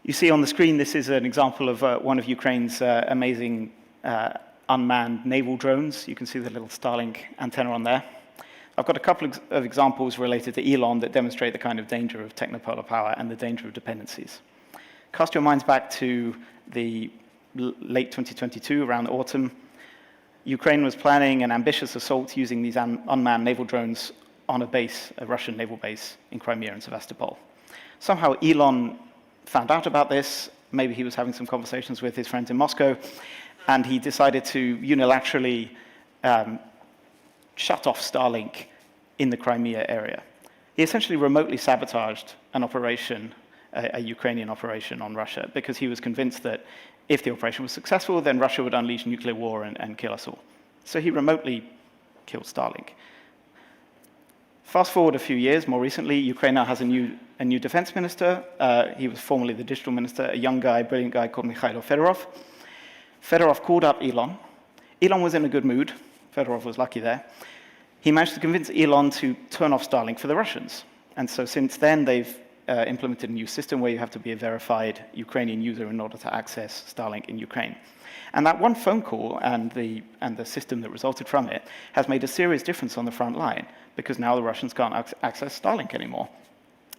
You see on the screen, this is an example of one of Ukraine's amazing unmanned naval drones. You can see the little Starlink antenna on there. I've got a couple of examples related to Elon that demonstrate the kind of danger of technopolar power and the danger of dependencies. Cast your minds back to the late 2022, around autumn. Ukraine was planning an ambitious assault using these unmanned naval drones on a Russian naval base in Crimea and Sevastopol. Somehow Elon found out about this. Maybe he was having some conversations with his friends in Moscow, and he decided to unilaterally shut off Starlink in the Crimea area. He essentially remotely sabotaged an operation, a Ukrainian operation on Russia, because he was convinced that if the operation was successful, then Russia would unleash nuclear war and kill us all. So he remotely killed Starlink. Fast forward a few years, more recently, Ukraine now has a new defense minister. He was formerly the digital minister, a young guy, brilliant guy called Mikhailo Fedorov. Fedorov called up Elon. Elon was in a good mood. Fedorov was lucky there. He managed to convince Elon to turn off Starlink for the Russians. And so since then, they've implemented a new system where you have to be a verified Ukrainian user in order to access Starlink in Ukraine. And that one phone call and the system that resulted from it has made a serious difference on the front line, because now the Russians can't access Starlink anymore.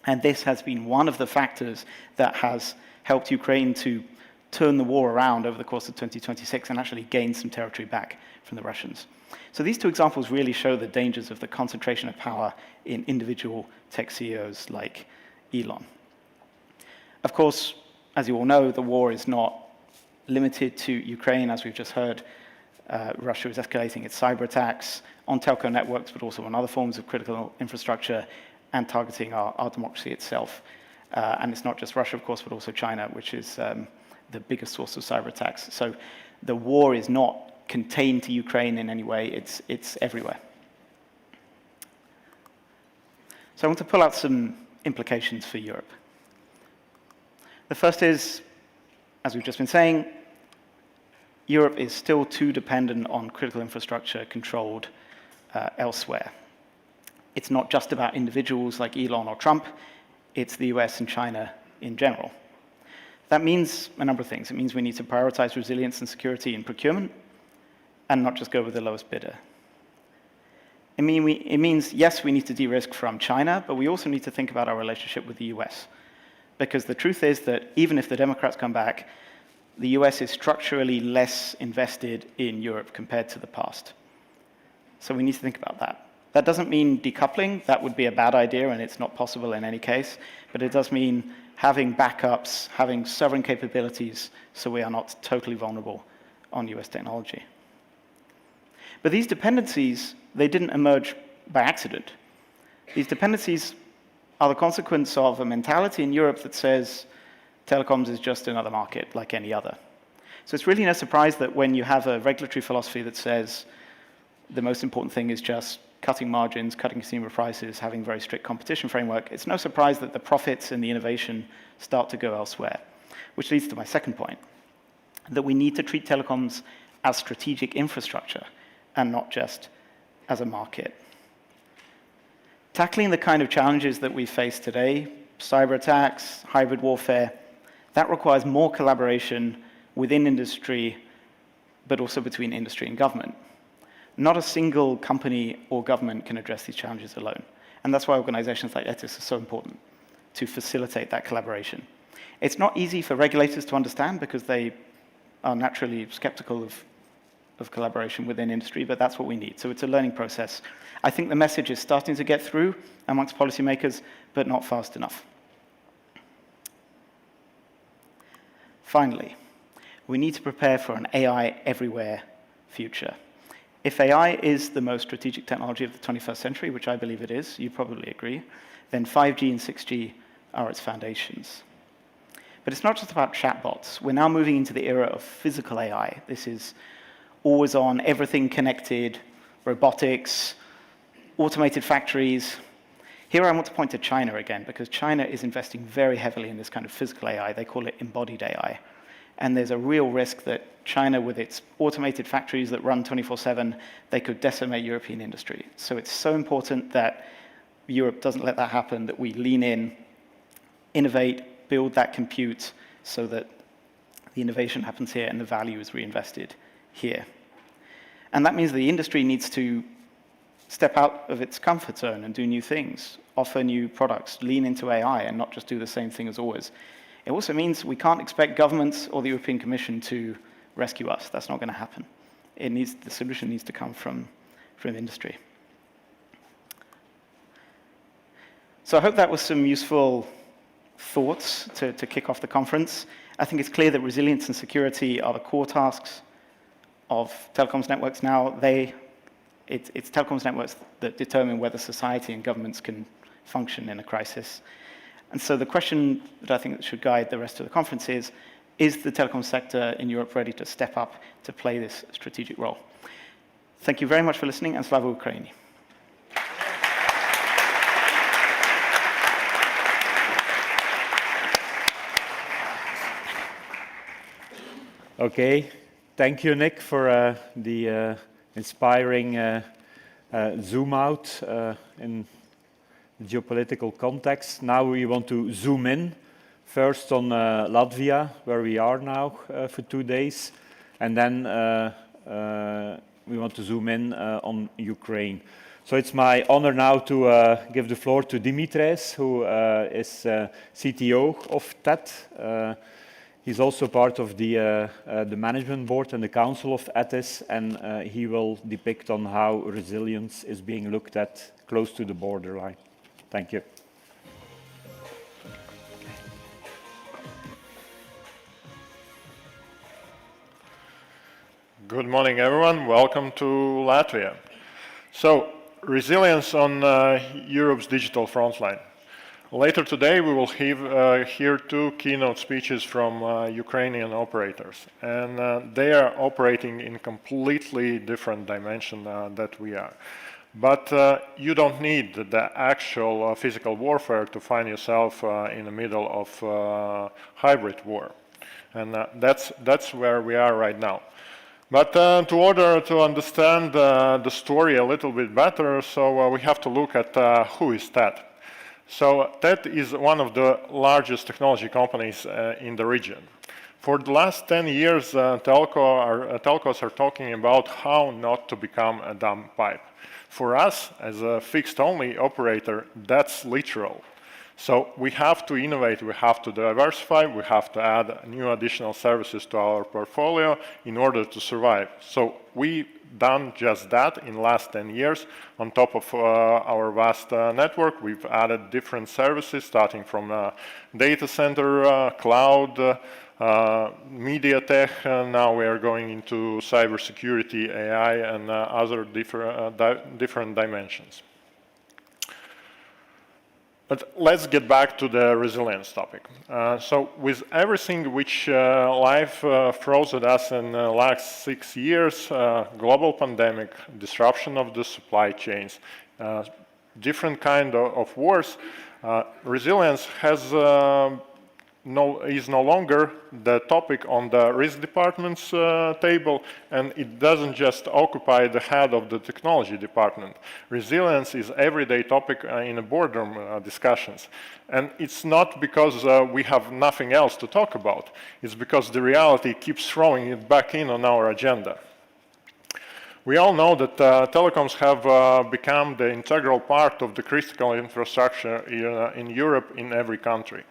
And this has been one of the factors that has helped Ukraine to turn the war around over the course of 2026 and actually gain some territory back from the Russians. So these two examples really show the dangers of the concentration of power in individual tech CEOs like Elon. Of course, as you all know, the war is not limited to Ukraine. As we've just heard, Russia is escalating its cyber attacks on telco networks, but also on other forms of critical infrastructure and targeting our democracy itself. And it's not just Russia, of course, but also China, which is the biggest source of cyber attacks. So the war is not contained to Ukraine in any way. It's everywhere. So I want to pull out some implications for Europe. The first is, as we've just been saying, Europe is still too dependent on critical infrastructure controlled elsewhere. It's not just about individuals like Elon or Trump, it's the US and China in general. That means a number of things. It means we need to prioritize resilience and security in procurement and not just go with the lowest bidder. It means, yes, we need to de-risk from China, but we also need to think about our relationship with the US. Because the truth is that even if the Democrats come back, the US is structurally less invested in Europe compared to the past. So we need to think about that. That doesn't mean decoupling. That would be a bad idea, and it's not possible in any case. But it does mean having backups, having sovereign capabilities, so we are not totally vulnerable on US technology. But these dependencies, they didn't emerge by accident. These dependencies are the consequence of a mentality in Europe that says telecoms is just another market like any other. So it's really no surprise that when you have a regulatory philosophy that says the most important thing is just cutting margins, cutting consumer prices, having very strict competition framework, it's no surprise that the profits and the innovation start to go elsewhere. Which leads to my second point, that we need to treat telecoms as strategic infrastructure and not just as a market. Tackling the kind of challenges that we face today, cyber attacks, hybrid warfare, that requires more collaboration within industry, but also between industry and government. Not a single company or government can address these challenges alone. And that's why organizations like ETIS are so important, to facilitate that collaboration. It's not easy for regulators to understand because they are naturally skeptical of collaboration within industry, but that's what we need. So it's a learning process. I think the message is starting to get through amongst policymakers, but not fast enough. Finally, we need to prepare for an AI everywhere future. If AI is the most strategic technology of the 21st century, which I believe it is, you probably agree, then 5G and 6G are its foundations. But it's not just about chatbots. We're now moving into the era of physical AI. This is always on, everything connected, robotics, automated factories. Here I want to point to China again, because China is investing very heavily in this kind of physical AI. They call it embodied AI. And there's a real risk that China, with its automated factories that run 24/7, they could decimate European industry. So it's so important that Europe doesn't let that happen, that we lean in, innovate, build that compute so that the innovation happens here and the value is reinvested here. And that means the industry needs to step out of its comfort zone and do new things, offer new products, lean into AI and not just do the same thing as always. It also means we can't expect governments or the European Commission to rescue us. That's not going to happen. The solution needs to come from industry. So I hope that was some useful thoughts to kick off the conference. I think it's clear that resilience and security are the core tasks of telecoms networks now. It's telecoms networks that determine whether society and governments can function in a crisis. And so the question that I think should guide the rest of the conference is the telecom sector in Europe ready to step up to play this strategic role? Thank you very much for listening, and Slava Ukraini. Okay, thank you, Nick, for the inspiring zoom out in the geopolitical context. Now we want to zoom in, first on Latvia, where we are now for 2 days, and then we want to zoom in on Ukraine. So it's my honor now to give the floor to Dmitrijs, who is CTO of TET. He's also part of the management board and the council of ETIS, and he will depict on how resilience is being looked at close to the borderline. Thank you. Good morning, everyone. Welcome to Latvia. So, resilience on Europe's digital frontline. Later today, we will hear 2 keynote speeches from Ukrainian operators, and they are operating in completely different dimension that we are. But you don't need the actual physical warfare to find yourself in the middle of hybrid war, and that's where we are right now. But in order to understand the story a little bit better, so we have to look at who is TET. So TET is one of the largest technology companies in the region. For the last 10 years, telcos are talking about how not to become a dumb pipe. For us, as a fixed-only operator, that's literal. So we have to innovate, we have to diversify, we have to add new additional services to our portfolio in order to survive. So we've done just that in the last 10 years. On top of our vast network, we've added different services, starting from data center, cloud, media tech, and now we are going into cybersecurity, AI, and other different dimensions. But let's get back to the resilience topic. So with everything which life throws at us in the last 6 years, global pandemic, disruption of the supply chains, different kind of wars, resilience has is no longer the topic on the risk department's table, and it doesn't just occupy the head of the technology department. Resilience is everyday topic in the boardroom discussions. And it's not because we have nothing else to talk about. It's because the reality keeps throwing it back in on our agenda. We all know that telecoms have become the integral part of the critical infrastructure in Europe in every country.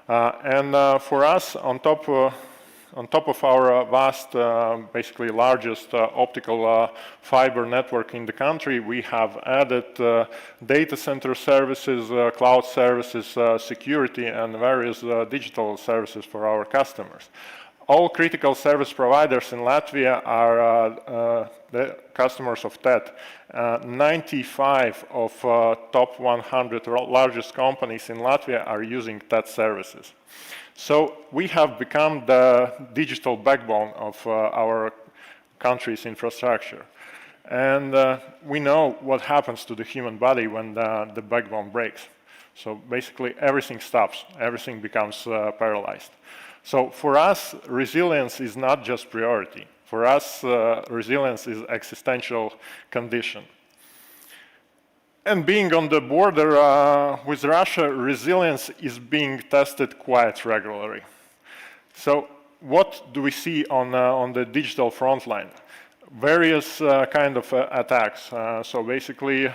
For us, on top of our vast, basically largest optical fiber network in the country, we have added data center services, cloud services, security, and various digital services for our customers. All critical service providers in Latvia are the customers of TET. 95 of top 100 largest companies in Latvia are using TET services. So we have become the digital backbone of our country's infrastructure. And we know what happens to the human body when the backbone breaks. So basically everything stops, everything becomes paralyzed. So for us, resilience is not just priority. For us, resilience is existential condition. And being on the border with Russia, resilience is being tested quite regularly. So what do we see on the digital front line? Various kind of attacks. So basically,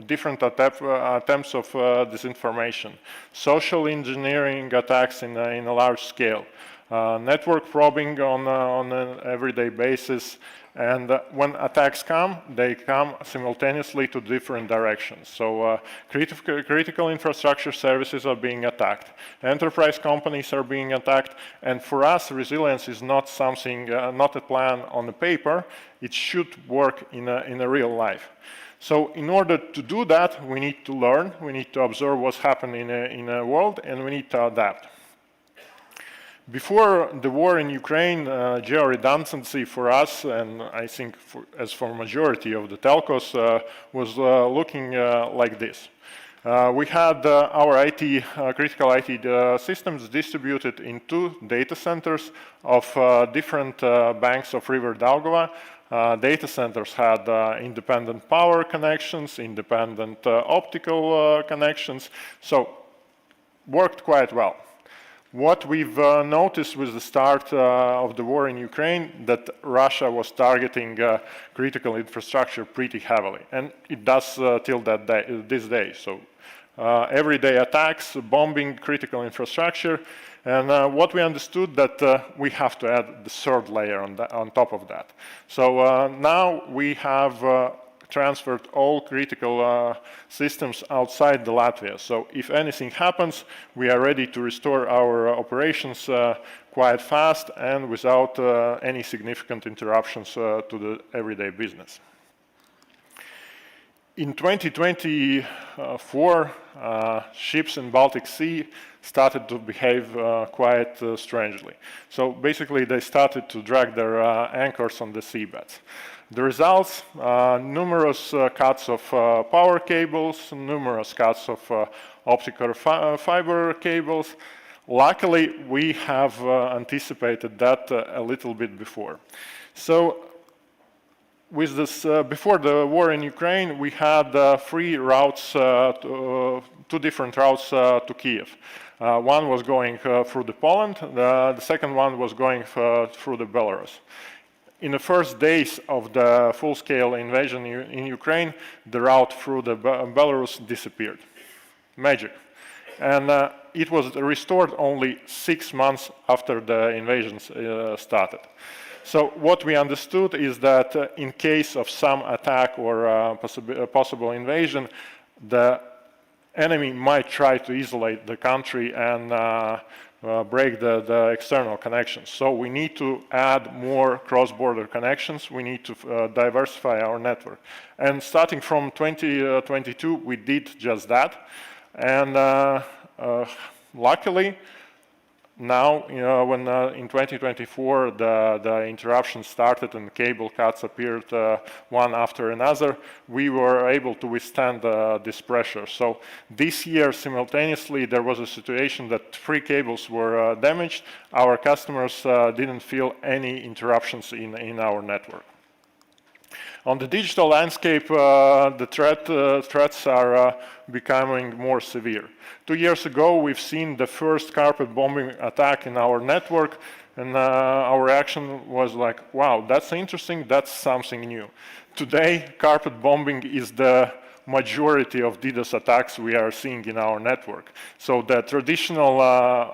different attempts of disinformation, social engineering attacks in a large scale, network probing on an everyday basis, and when attacks come, they come simultaneously to different directions. So critical infrastructure services are being attacked, enterprise companies are being attacked, and for us, resilience is not something, not a plan on the paper, it should work in a real life. So in order to do that, we need to learn, we need to observe what's happening in the world, and we need to adapt. Before the war in Ukraine, geo-redundancy for us, and I think as for majority of the telcos, was looking like this. We had our critical IT systems distributed in 2 data centers of different banks of River Daugava. Data centers had independent power connections, independent optical connections, so worked quite well. What we've noticed with the start of the war in Ukraine, that Russia was targeting critical infrastructure pretty heavily, and it does till this day. So everyday attacks, bombing critical infrastructure, and what we understood that we have to add the 3rd layer on top of that. So now we have transferred all critical systems outside the Latvia. So if anything happens, we are ready to restore our operations quite fast and without any significant interruptions to the everyday business. In 2024, ships in Baltic Sea started to behave quite strangely. So basically, they started to drag their anchors on the seabeds. The results, numerous cuts of power cables, numerous cuts of optical fiber cables. Luckily, we have anticipated that a little bit before. So with this, before the war in Ukraine, we had 3 routes, 2 different routes to Kiev. One was going through the Poland, the second one was going through the Belarus. In the first days of the full-scale invasion in Ukraine, the route through the Belarus disappeared. Magic. And it was restored only 6 months after the invasion started. So what we understood is that in case of some attack or possible invasion, the enemy might try to isolate the country and break the external connections. So we need to add more cross-border connections. We need to diversify our network. And starting from 2022, we did just that. And luckily, Now, when in 2024 the interruptions started and cable cuts appeared one after another, we were able to withstand this pressure. So this year, simultaneously, there was a situation that 3 cables were damaged. Our customers didn't feel any interruptions in our network. On the digital landscape, the threats are becoming more severe. 2 years ago, we've seen the first carpet bombing attack in our network, and our reaction was like, wow, that's interesting, that's something new. Today, carpet bombing is the majority of DDoS attacks we are seeing in our network. So the traditional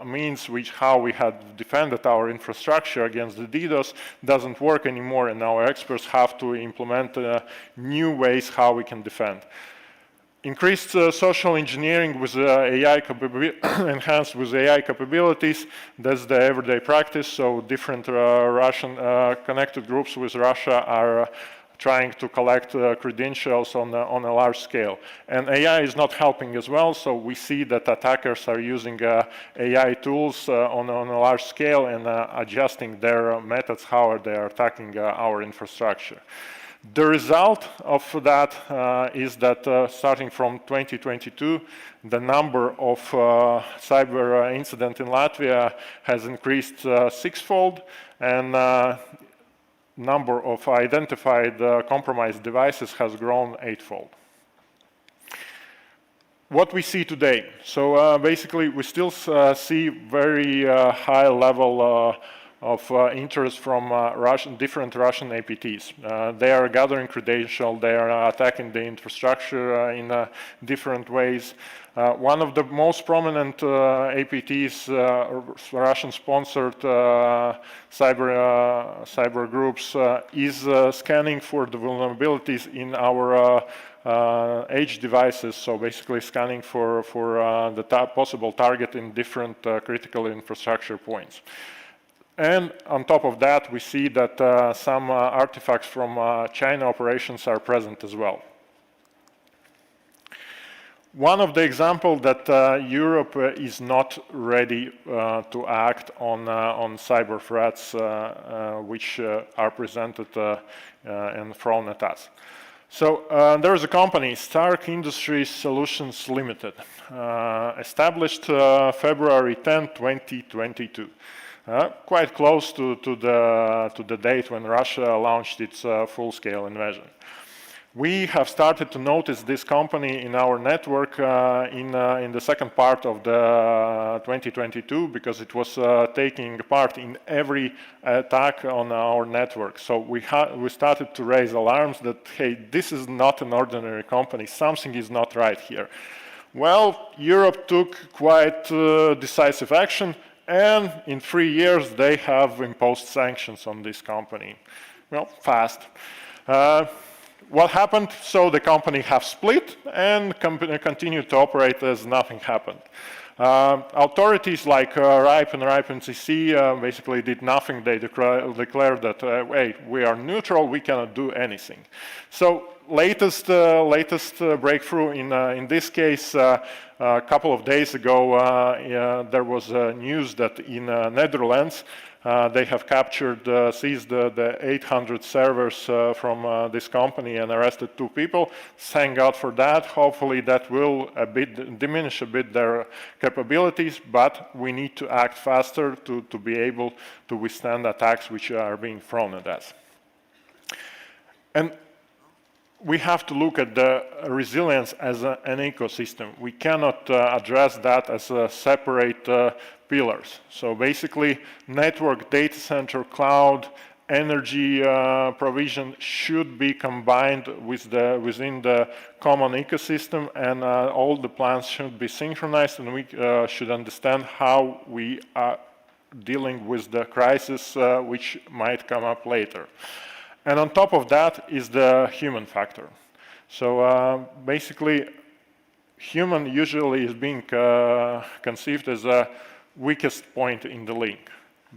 means how we had defended our infrastructure against the DDoS doesn't work anymore, and our experts have to implement new ways how we can defend. Increased social engineering with AI enhanced with AI capabilities, that's the everyday practice. So different Russian connected groups with Russia are trying to collect credentials on a large scale. And AI is not helping as well, so we see that attackers are using AI tools on a large scale and adjusting their methods, how they are attacking our infrastructure. The result of that is that starting from 2022, the number of cyber incidents in Latvia has increased 6-fold, and number of identified compromised devices has grown 8-fold. What we see today, so basically we still see very high level of interest from different Russian APTs. They are gathering credentials, they are attacking the infrastructure in different ways. One of the most prominent APTs, Russian-sponsored cyber groups, is scanning for the vulnerabilities in our edge devices, so basically scanning for the possible target in different critical infrastructure points. And on top of that, we see that some artifacts from China operations are present as well. One of the examples that Europe is not ready to act on cyber threats which are presented and thrown at us. So there is a company, Stark Industries Solutions Limited, established February 10, 2022. Quite close to the date when Russia launched its full-scale invasion. We have started to notice this company in our network in the second part of the 2022 because it was taking part in every attack on our network. So we started to raise alarms that, hey, this is not an ordinary company, something is not right here. Well, Europe took quite decisive action, and in 3 years they have imposed sanctions on this company. Well, fast. What happened? So the company have split and continued to operate as nothing happened. Authorities like RIPE and RIPE-NCC basically did nothing. They declared that, hey, we are neutral, we cannot do anything. So latest breakthrough in this case, a couple of days ago, there was news that in Netherlands, they have seized the 800 servers from this company and arrested 2 people. Thank God for that. Hopefully that will diminish a bit their capabilities, but we need to act faster to be able to withstand attacks which are being thrown at us. And we have to look at the resilience as an ecosystem. We cannot address that as a separate pillars. So basically, network, data center, cloud, energy provision should be combined within the common ecosystem, and all the plans should be synchronized, and we should understand how we are dealing with the crisis which might come up later. And on top of that is the human factor. So basically, human usually is being conceived as a weakest point in the link,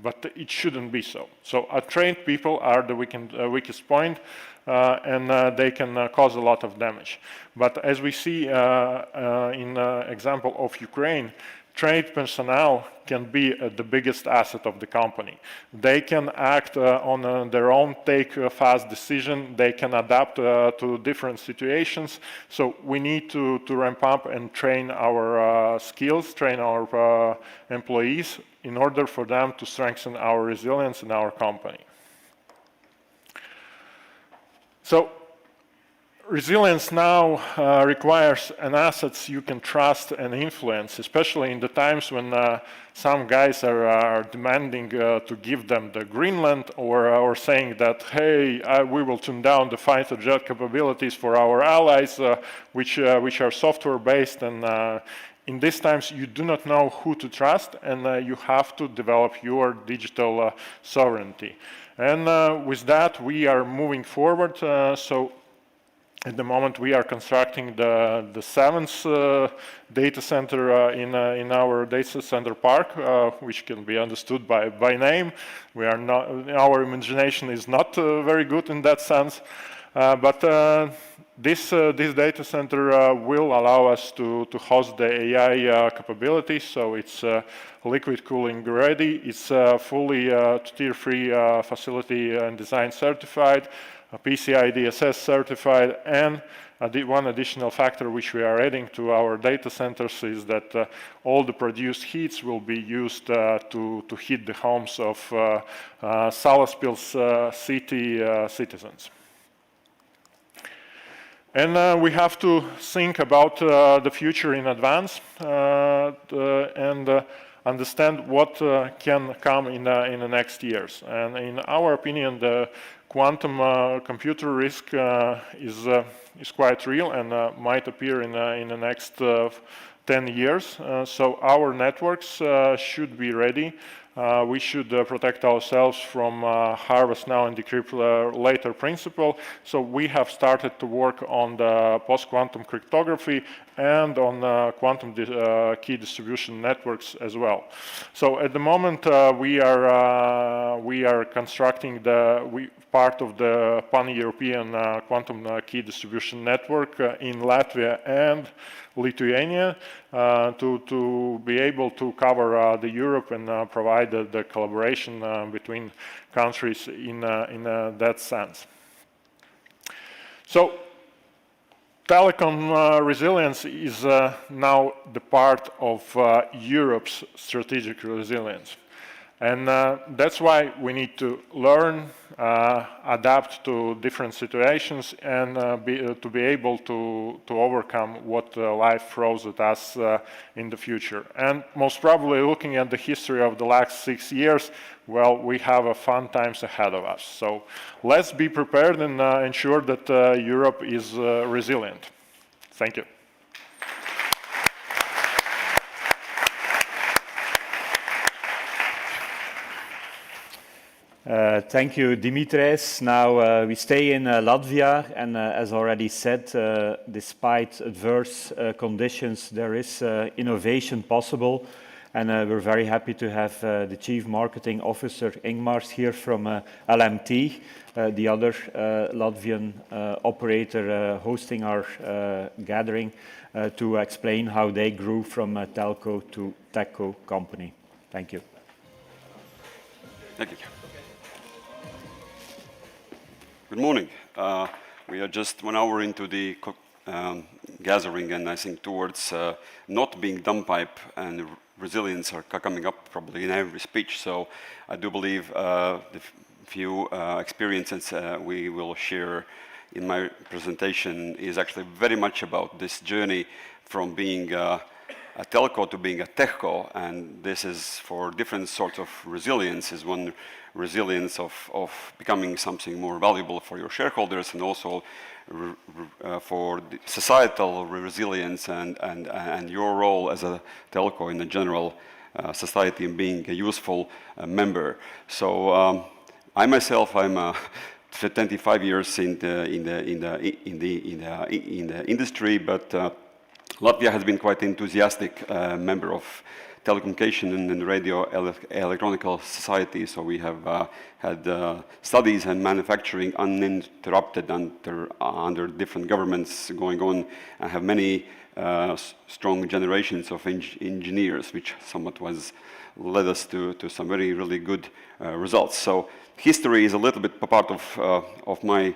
but it shouldn't be so. So trained people are the weakest point, and they can cause a lot of damage. But as we see in example of Ukraine, trained personnel can be the biggest asset of the company. They can act on their own, take a fast decision, they can adapt to different situations. So we need to ramp up and train our skills, train our employees in order for them to strengthen our resilience in our company. So resilience now requires an assets you can trust and influence, especially in the times when some guys are demanding to give them the Greenland or saying that, hey, we will tune down the fighter jet capabilities for our allies, which are software based. And in these times, you do not know who to trust, and you have to develop your digital sovereignty. And with that, we are moving forward. So at the moment, we are constructing the seventh data center in our data center park, which can be understood by name. We are not, our imagination is not very good in that sense, but this data center will allow us to host the AI capabilities. So it's liquid cooling ready. It's fully tier-free facility and design certified. PCI DSS certified, and one additional factor which we are adding to our data centers is that all the produced heats will be used to heat the homes of Salaspils city citizens. And we have to think about the future in advance and understand what can come in the next years. And in our opinion, the quantum computer risk is quite real and might appear in the next 10 years. So our networks should be ready. We should protect ourselves from harvest now and decrypt later principle. So we have started to work on the post-quantum cryptography and on quantum key distribution networks as well. So at the moment we are constructing part of the pan-European quantum key distribution network in Latvia and Lithuania to be able to cover the Europe and provide the collaboration between countries in that sense. So telecom resilience is now the part of Europe's strategic resilience. And that's why we need to learn, adapt to different situations, and to be able to overcome what life throws at us in the future. And most probably, looking at the history of the last 6 years, well, we have fun times ahead of us. So let's be prepared and ensure that Europe is resilient. Thank you. Thank you, Dmitrijs. Now we stay in Latvia, and as already said, despite adverse conditions, there is innovation possible. And we're very happy to have the Chief Marketing Officer, Ingmārs, here from LMT, the other Latvian operator hosting our gathering, to explain how they grew from a telco to techco company. Thank you. Thank you. Good morning. We are just 1 hour into the gathering, and I think towards not being dumb pipe and resilience are coming up probably in every speech. So I do believe the few experiences we will share in my presentation is actually very much about this journey from being a telco to being a techco, and this is for different sorts of resilience. Is one resilience of becoming something more valuable for your shareholders, and also for the societal resilience and your role as a telco in the general society and being a useful member. So I myself, I'm 25 years in the industry, but Latvia has been quite enthusiastic member of telecommunication and radio electronical society. So we have had studies and manufacturing uninterrupted under different governments going on, and have many strong generations of engineers, which somewhat led us to some really good results. So history is a little bit part of my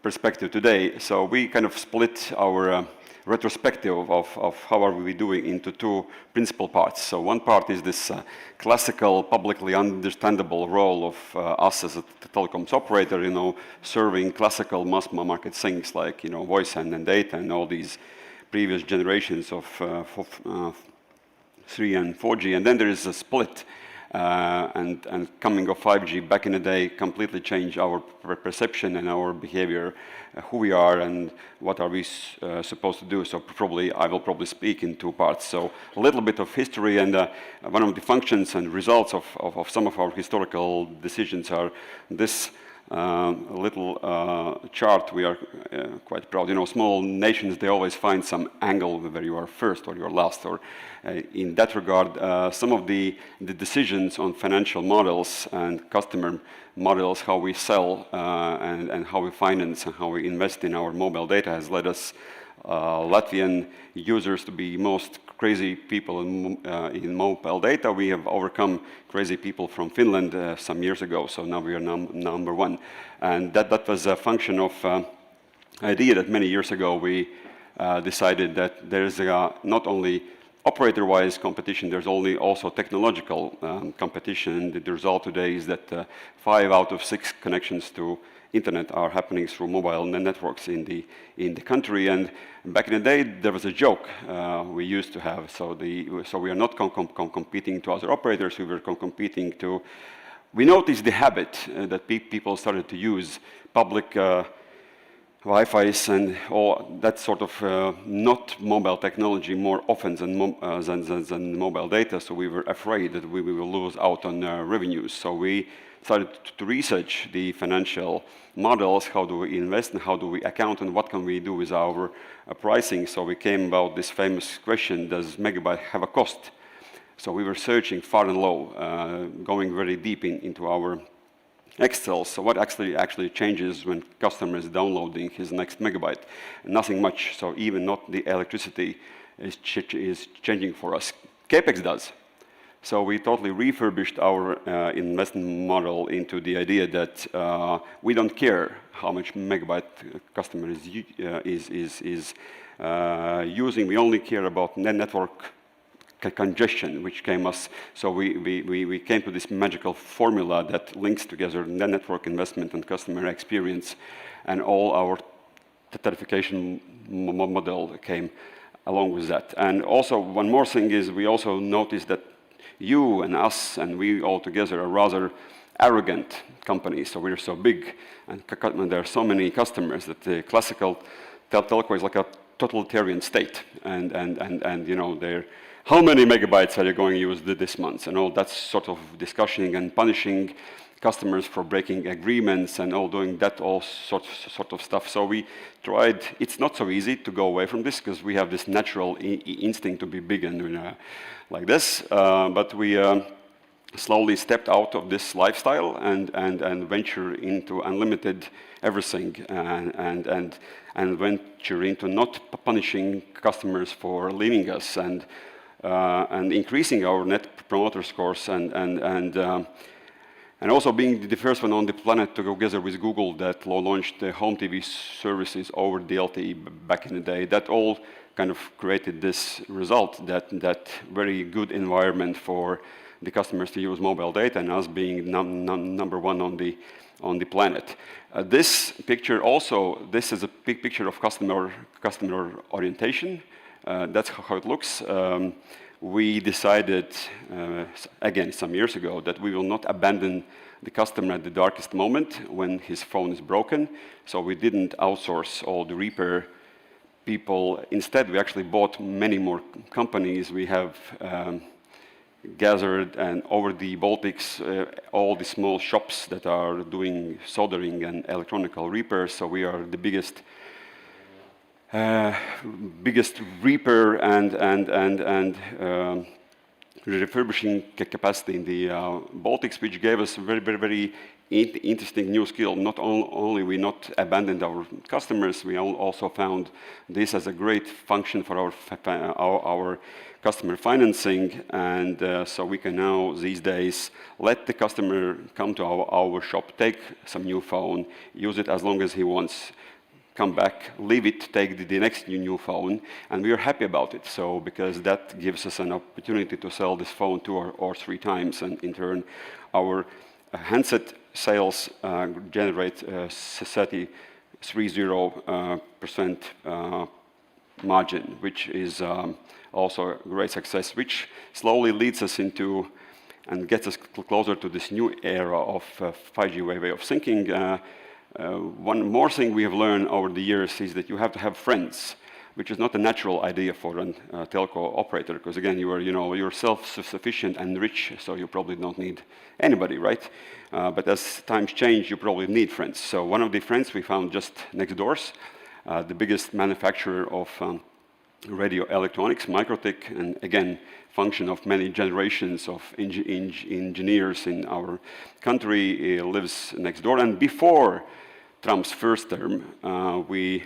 perspective today. So we kind of split our retrospective of how are we doing into two principal parts. So one part is this classical, publicly understandable role of us as a telecoms operator, serving classical mass market things like, voice and data and all these previous generations of 3 and 4G. And then there is a split. And coming of 5G back in the day completely changed our perception and our behavior, who we are and what are we supposed to do. So I will probably speak in two parts. So a little bit of history, and one of the functions and results of some of our historical decisions are this little chart. We are quite proud. Small nations, they always find some angle whether you are first or you are last. Or in that regard, some of the decisions on financial models and customer models, how we sell and how we finance and how we invest in our mobile data, has led us Latvian users to be most crazy people in mobile data. We have overcome crazy people from Finland some years ago, so now we are number one. And that was a function of idea that many years ago we decided that there is not only operator-wise competition, there's also technological competition. The result today is that 5 out of 6 connections to internet are happening through mobile networks in the country. And back in the day, there was a joke we used to have. So we are not competing to other operators. We were competing to. We noticed the habit that people started to use public Wi-Fi's and all that sort of not mobile technology more often than mobile data. So we were afraid that we will lose out on revenues. So we started to research the financial models, how do we invest and how do we account and what can we do with our pricing. So we came about this famous question, does megabyte have a cost? So we were searching far and low, going very deep into our Excel. So what actually changes when customer is downloading his next megabyte? Nothing much. So even not the electricity is changing for us. CapEx does. So we totally refurbished our investment model into the idea that we don't care how much megabyte customer is using. We only care about network congestion, which came us. So we came to this magical formula that links together network investment and customer experience, and all our tarification model came along with that. And also one more thing is we also noticed that you and us and we all together are rather arrogant companies. So we're so big and there are so many customers that the classical telco is like a totalitarian state. And they're how many megabytes are you going to use this month? And all that sort of discussion and punishing customers for breaking agreements and all doing that all sort of stuff. So we tried. It's not so easy to go away from this because we have this natural instinct to be big and like this. But we slowly stepped out of this lifestyle and venture into unlimited everything and venture into not punishing customers for leaving us and increasing our net promoter scores and also being the first one on the planet to go together with Google that launched the home TV services over the LTE back in the day. That all kind of created this result, that very good environment for the customers to use mobile data, and us being number one on the planet. This picture also, this is a big picture of customer orientation. That's how it looks. We decided, again, some years ago, that we will not abandon the customer at the darkest moment when his phone is broken. So we didn't outsource all the repair people. Instead, we actually bought many more companies. We have gathered and over the Baltics, all the small shops that are doing soldering and electronical repairs. So we are the biggest repair and refurbishing capacity in the Baltics, which gave us a very interesting new skill. Not only we not abandoned our customers, we also found this as a great function for our customer financing, and so we can now these days let the customer come to our shop, take some new phone, use it as long as he wants, come back, leave it, take the next new phone, and we are happy about it. So because that gives us an opportunity to sell this phone 2 or 3 times, and in turn our handset sales generate 30% margin, which is also a great success, which slowly leads us into and gets us closer to this new era of 5G way of thinking. One more thing we have learned over the years is that you have to have friends, which is not a natural idea for a telco operator, because again, you're self-sufficient and rich, so you probably don't need anybody, right? But as times change, you probably need friends. So one of the friends we found just next doors, the biggest manufacturer of radio electronics, Microtech, and again, function of many generations of engineers in our country, lives next door. And before Trump's first term, we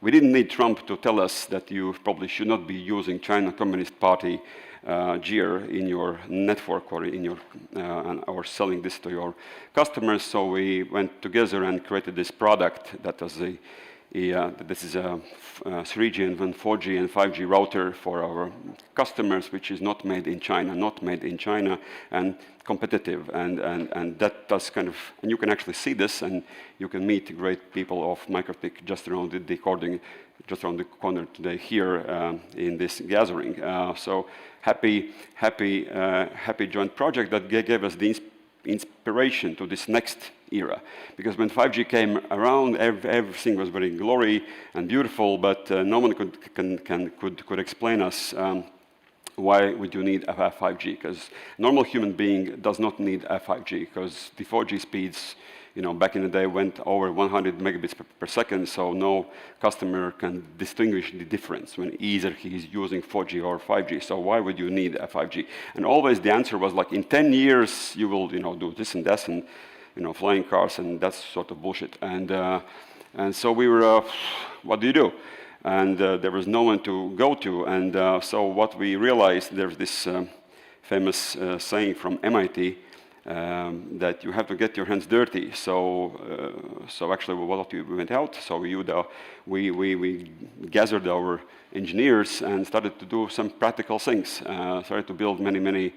didn't need Trump to tell us that you probably should not be using China Communist Party gear in your network or in your or selling this to your customers. So we went together and created this product that was this is a 3G and 4G and 5G router for our customers, which is not made in China, and competitive, and that does kind of, and you can actually see this, and you can meet great people of Microtech just around the corner today here in this gathering. So happy joint project that gave us the inspiration to this next era, because when 5G came around, everything was very glory and beautiful, but no one could explain us why would you need a 5G, because normal human being does not need a 5G, because the 4G speeds, back in the day went over 100 megabits per second, so no customer can distinguish the difference when either he is using 4G or 5G. So why would you need a 5G? And always the answer was like, in 10 years you will, do this and that, and flying cars, and that's sort of bullshit. And so we were, what do you do? And there was no one to go to. And so what we realized, there's this famous saying from MIT, that you have to get your hands dirty. So actually, what we went out. So we gathered our engineers and started to do some practical things. Started to build many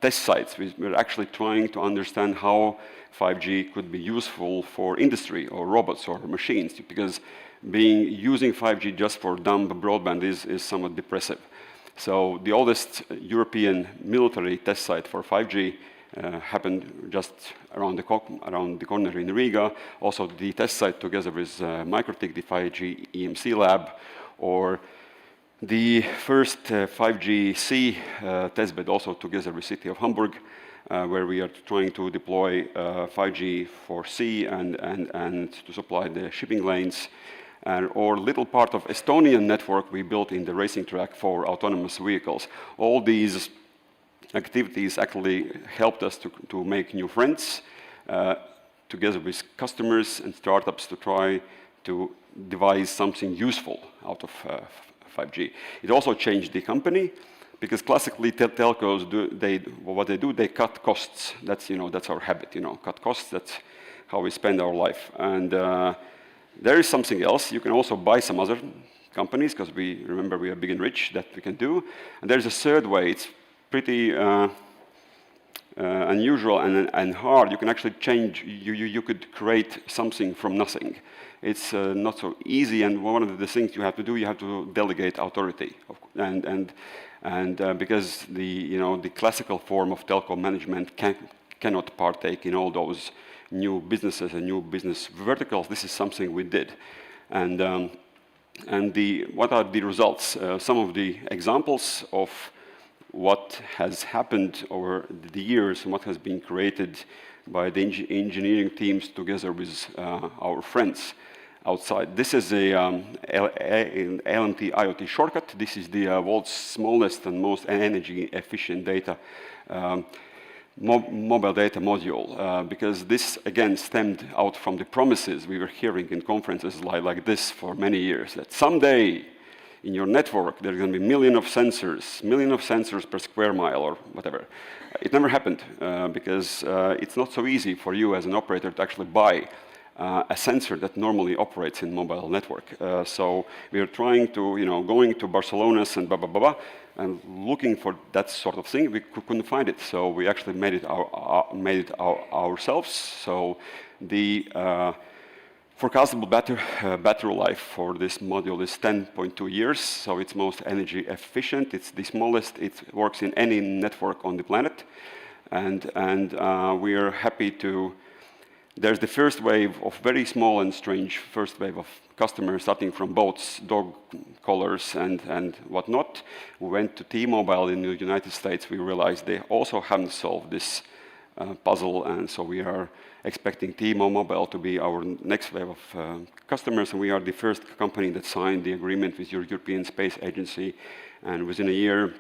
test sites. We were actually trying to understand how 5G could be useful for industry or robots or machines, because using 5G just for dumb broadband is somewhat depressive. So the oldest European military test site for 5G happened just around the corner in Riga. Also the test site together with Microtech, the 5G EMC lab, or the first 5G-C testbed also together with City of Hamburg, where we are trying to deploy 5G for C and to supply the shipping lanes. Or little part of Estonian network we built in the racing track for autonomous vehicles. All these activities actually helped us to make new friends together with customers and startups to try to devise something useful out of 5G. It also changed the company, because classically telcos they cut costs. That's our habit. Cut costs. That's how we spend our life. And there is something else. You can also buy some other companies, because we are big and rich, that we can do. And there's a third way. It's pretty unusual and hard. You can actually change. You could create something from nothing. It's not so easy, and one of the things you have to do, you have to delegate authority, and because the classical form of telco management cannot partake in all those new businesses and new business verticals. This is something we did, and what are the results? Some of the examples of what has happened over the years and what has been created by the engineering teams together with our friends. outside. This is a LMT IoT shortcut. This is the world's smallest and most energy efficient data mobile data module, because this again stemmed out from the promises we were hearing in conferences like this for many years, that someday in your network there's going to be million of sensors per square mile or whatever. It never happened because it's not so easy for you as an operator to actually buy a sensor that normally operates in mobile network. So we are trying to, going to Barcelona's and blah, blah, blah, blah, and looking for that sort of thing. We couldn't find it, so we actually made it ourselves. So the forecastable battery life for this module is 10.2 years, so it's most energy efficient. It's the smallest. It works in any network on the planet, and we are happy to. There's the first wave of very small and strange first wave of customers, starting from boats, dog collars, and whatnot. We went to T-Mobile in the United States. We realized they also haven't solved this puzzle, and so we are expecting T-Mobile to be our next wave of customers, and we are the first company that signed the agreement with your European Space Agency, and within a year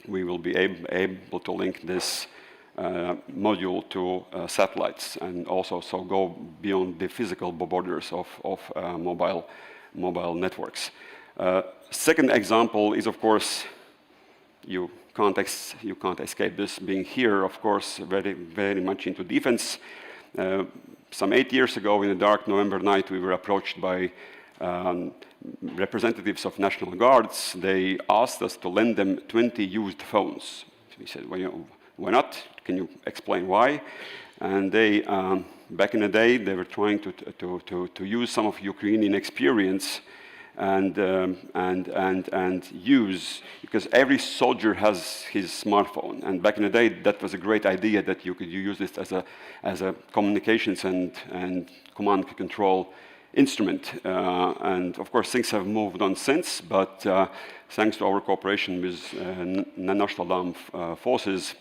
we will be able to link this module to satellites, and also so go beyond the physical borders of mobile networks. Second example is, of course, you can't escape this being here, of course, very much into defense. Some 8 years ago, in a dark November night, we were approached by representatives of National Guards. They asked us to lend them 20 used phones. We said, well, why not? Can you explain why? And they, back in the day, they were trying to use some of Ukrainian experience and use, because every soldier has his smartphone. And back in the day, that was a great idea, that you could use this as a communications and command and control instrument. And of course, things have moved on since, but thanks to our cooperation with National Armed Forces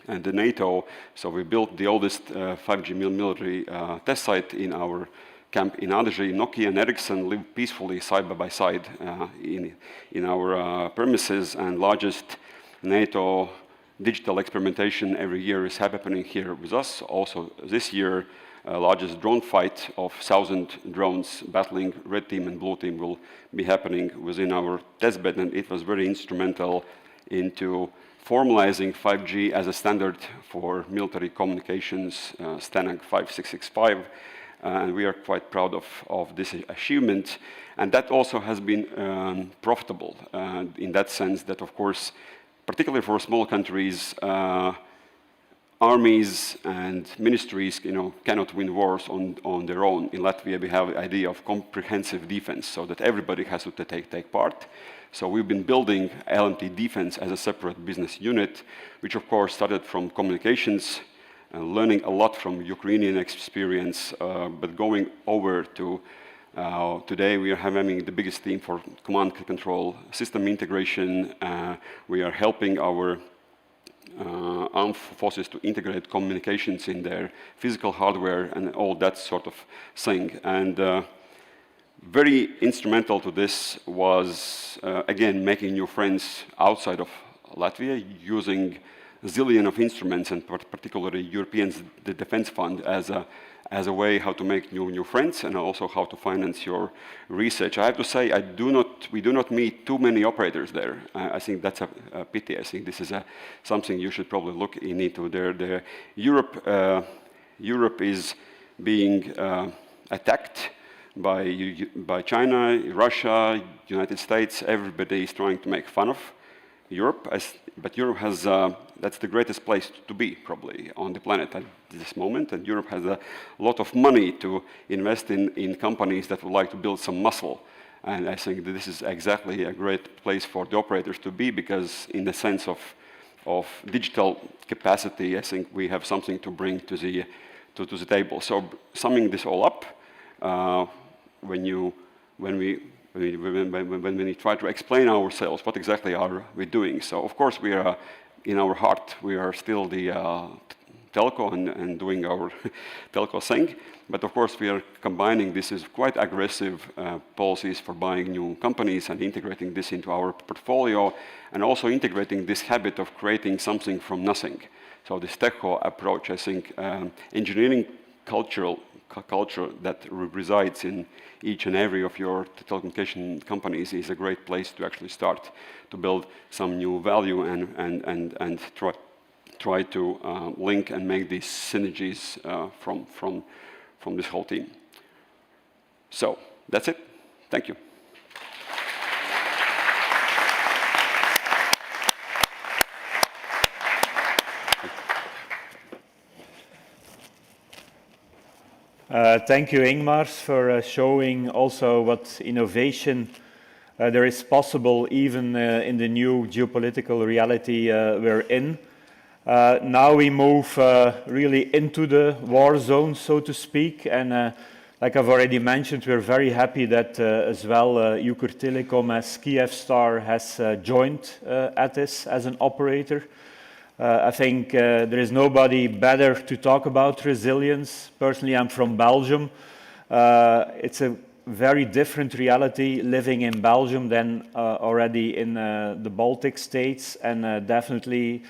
and the NATO, so we built the oldest 5G military test site in our camp in Adaži. Nokia and Ericsson live peacefully side by side in our premises, and largest NATO digital experimentation every year is happening here with us. Also this year, largest drone fight of 1,000 drones battling red team and blue team will be happening within our testbed, and it was very instrumental into formalizing 5G as a standard for military communications, STANAG 5665, and we are quite proud of this achievement. And that also has been profitable in that sense that, of course, particularly for small countries, armies and ministries, cannot win wars on their own. In Latvia, we have the idea of comprehensive defense, so that everybody has to take part. So we've been building LMT defense as a separate business unit, which of course started from communications, learning a lot from Ukrainian experience, but going over to today we are having the biggest team for command and control system integration. We are helping our armed forces to integrate communications in their physical hardware and all that sort of thing. And very instrumental to this was, again, making new friends outside of Latvia, using zillion of instruments, and particularly European Defense Fund as a way how to make new friends, and also how to finance your research. I have to say, we do not meet too many operators there. I think that's a pity. I think this is something you should probably look into there. Europe is being attacked by China, Russia, United States. Everybody is trying to make fun of Europe, but Europe has, that's the greatest place to be probably on the planet at this moment, and Europe has a lot of money to invest in companies that would like to build some muscle. And I think that this is exactly a great place for the operators to be, because in the sense of digital capacity, I think we have something to bring to the table. So summing this all up, when we try to explain ourselves, what exactly are we doing? So of course we are, in our heart, we are still the telco and doing our telco thing. But of course, we are combining this with quite aggressive policies for buying new companies and integrating this into our portfolio, and also integrating this habit of creating something from nothing. So this techco approach, I think, engineering culture that resides in each and every of your telecommunication companies is a great place to actually start to build some new value and try to link and make these synergies from this whole team. So that's it. Thank you. Thank you, Ingmārs, for showing also what innovation there is possible even in the new geopolitical reality we're in. Now we move really into the war zone, so to speak, and like I've already mentioned, we're very happy that as well Ukrtelecom as Kyivstar has joined ETIS as an operator. I think there is nobody better to talk about resilience. Personally, I'm from Belgium. It's a very different reality living in Belgium than already in the Baltic states, and definitely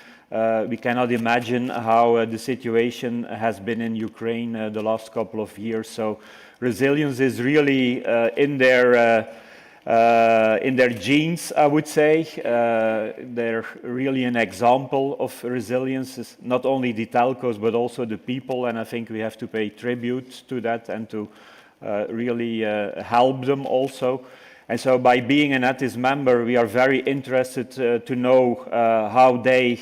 we cannot imagine how the situation has been in Ukraine the last couple of years. So resilience is really in their genes, I would say. They're really an example of resilience. It's not only the telcos, but also the people, and I think we have to pay tribute to that and to really help them also. And so by being an ETIS member, we are very interested to know how they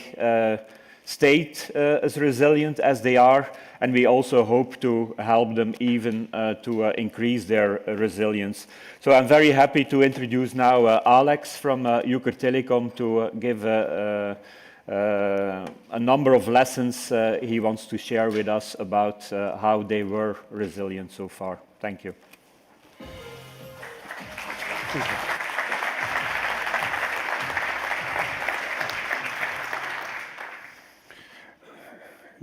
stayed as resilient as they are, and we also hope to help them even to increase their resilience. So I'm very happy to introduce now Alex from Ukrtelecom to give a number of lessons he wants to share with us about how they were resilient so far. Thank you.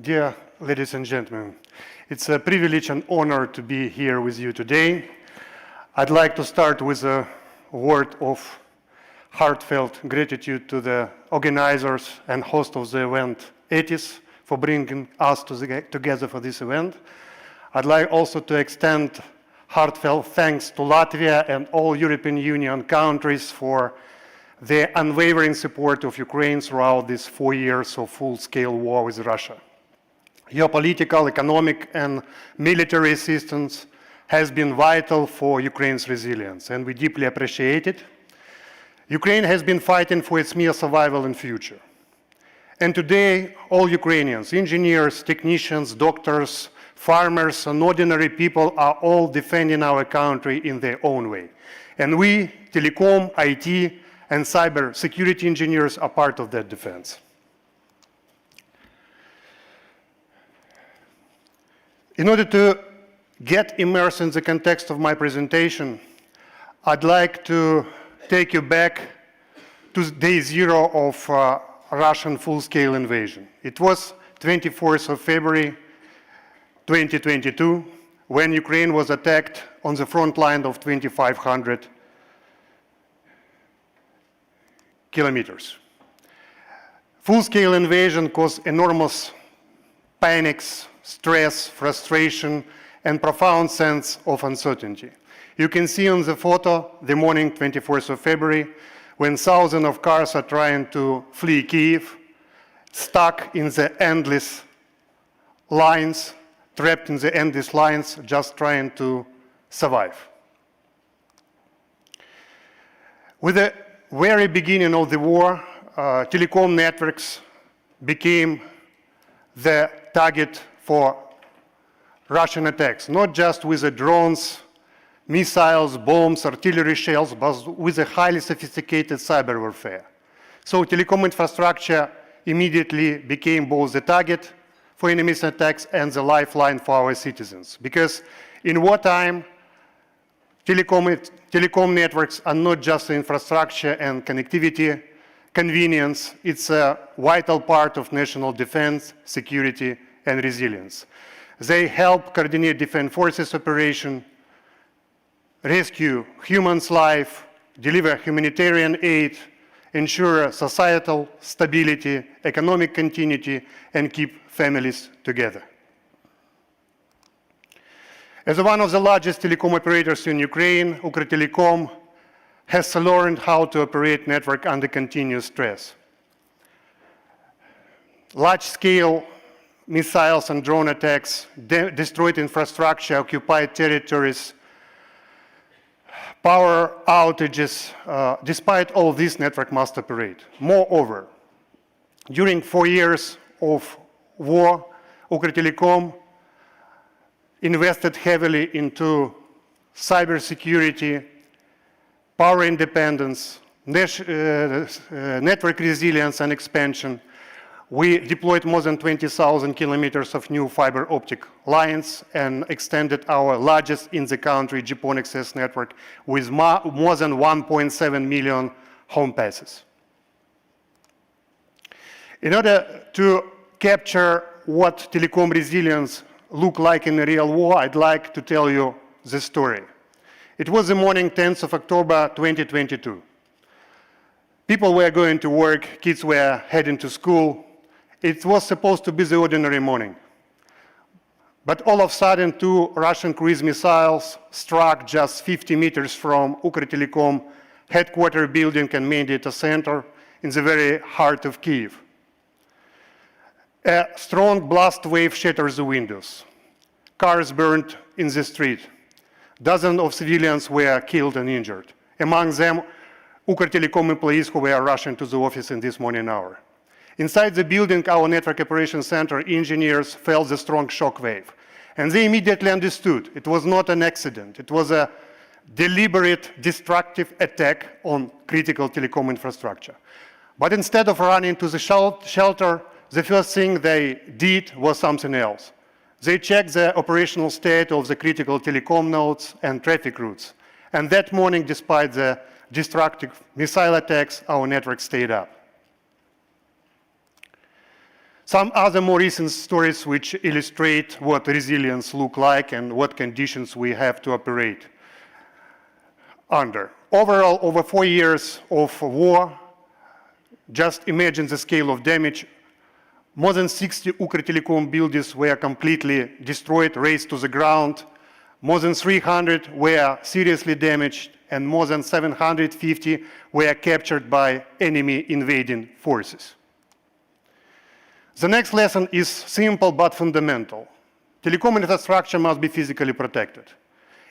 Dear ladies and gentlemen, it's a privilege and honor to be here with you today. I'd like to start with a word of heartfelt gratitude to the organizers and host of the event, ETIS, for bringing us together for this event. I'd like also to extend heartfelt thanks to Latvia and all European Union countries for their unwavering support of Ukraine throughout these 4 years of full-scale war with Russia. Your political, economic, and military assistance has been vital for Ukraine's resilience, and we deeply appreciate it. Ukraine has been fighting for its mere survival and future. And today, all Ukrainians, engineers, technicians, doctors, farmers, and ordinary people are all defending our country in their own way. And we, telecom, IT, and cyber security engineers are part of that defense. In order to get immersed in the context of my presentation, I'd like to take you back to day zero of Russian full-scale invasion. It was 24th of February 2022, when Ukraine was attacked on the front line of 2,500 kilometers. Full-scale invasion caused enormous panics, stress, frustration, and profound sense of uncertainty. You can see on the photo the morning 24th of February, when thousands of cars are trying to flee Kyiv, stuck in the endless lines, trapped in the endless lines, just trying to survive. With the very beginning of the war, telecom networks became the target for Russian attacks, not just with the drones, missiles, bombs, artillery shells, but with a highly sophisticated cyber warfare. So telecom infrastructure immediately became both the target for enemy's attacks and the lifeline for our citizens. Because in wartime, telecom networks are not just infrastructure and connectivity, convenience, it's a vital part of national defense, security, and resilience. They help coordinate defense forces operation, rescue humans' life, deliver humanitarian aid, ensure societal stability, economic continuity, and keep families together. As one of the largest telecom operators in Ukraine, Ukrtelecom has learned how to operate network under continuous stress. Large-scale missiles and drone attacks, destroyed infrastructure, occupied territories, power outages. Despite all this, network must operate. Moreover, during 4 years of war, Ukrtelecom invested heavily into cybersecurity, power independence, network resilience and expansion. We deployed more than 20,000 kilometers of new fiber optic lines and extended our largest in the country GPON access network with more than 1.7 million home passes. In order to capture what telecom resilience look like in a real war, I'd like to tell you the story. It was the morning 10th of October 2022. People were going to work, kids were heading to school. It was supposed to be the ordinary morning. But all of a sudden, 2 Russian cruise missiles struck just 50 meters from Ukrtelecom headquarters building and main data center in the very heart of Kyiv. A strong blast wave shattered the windows. Cars burned in the street. Dozens of civilians were killed and injured. Among them, Ukrtelecom employees who were rushing to the office in this morning hour. Inside the building, our network operations center engineers felt the strong shock wave. And they immediately understood it was not an accident. It was a deliberate, destructive attack on critical telecom infrastructure. But instead of running to the shelter, the first thing they did was something else. They checked the operational state of the critical telecom nodes and traffic routes. And that morning, despite the destructive missile attacks, our network stayed up. Some other more recent stories which illustrate what resilience looks like and what conditions we have to operate under. Overall, over 4 years of war, just imagine the scale of damage. More than 60 Ukrtelecom buildings were completely destroyed, razed to the ground. More than 300 were seriously damaged, and more than 750 were captured by enemy invading forces. The next lesson is simple but fundamental. Telecom infrastructure must be physically protected.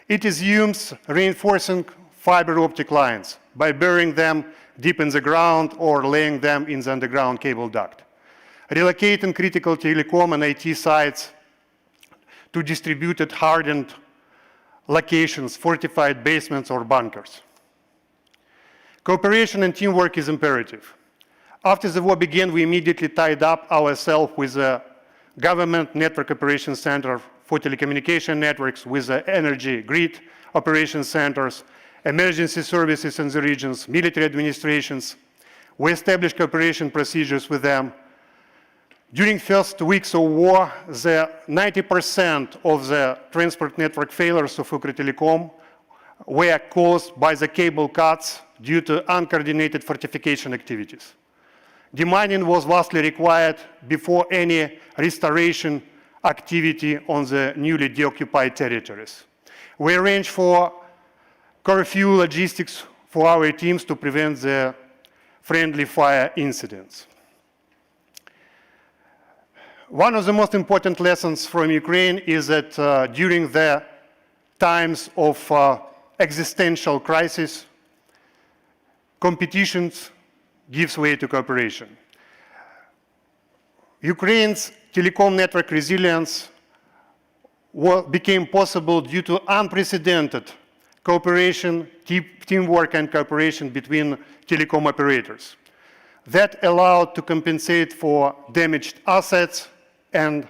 It assumes reinforcing fiber optic lines by burying them deep in the ground or laying them in the underground cable duct. Relocating critical telecom and IT sites to distributed hardened locations, fortified basements or bunkers. Cooperation and teamwork is imperative. After the war began, we immediately tied up ourselves with a government network operations center for telecommunication networks, with the energy grid operations centers, emergency services in the regions, military administrations. We established cooperation procedures with them. During first weeks of war, the 90% of the transport network failures of Ukrtelecom were caused by the cable cuts due to uncoordinated fortification activities. Demining was vastly required before any restoration activity on the newly deoccupied territories. We arranged for curfew logistics for our teams to prevent the friendly fire incidents. One of the most important lessons from Ukraine is that during the times of existential crisis, competitions gives way to cooperation. Ukraine's telecom network resilience became possible due to unprecedented cooperation, teamwork and cooperation between telecom operators. That allowed to compensate for damaged assets and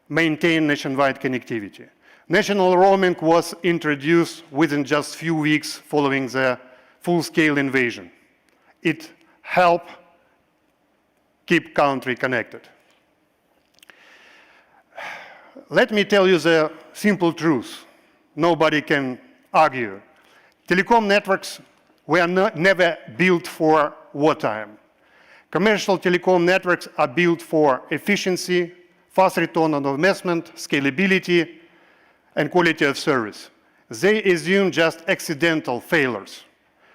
maintain nationwide connectivity. National roaming was introduced within just a few weeks following the full-scale invasion. It helped keep country connected. let me tell you the simple truth. Nobody can argue. Telecom networks were never built for wartime. Commercial telecom networks are built for efficiency, fast return on investment, scalability, and quality of service. They assume just accidental failures.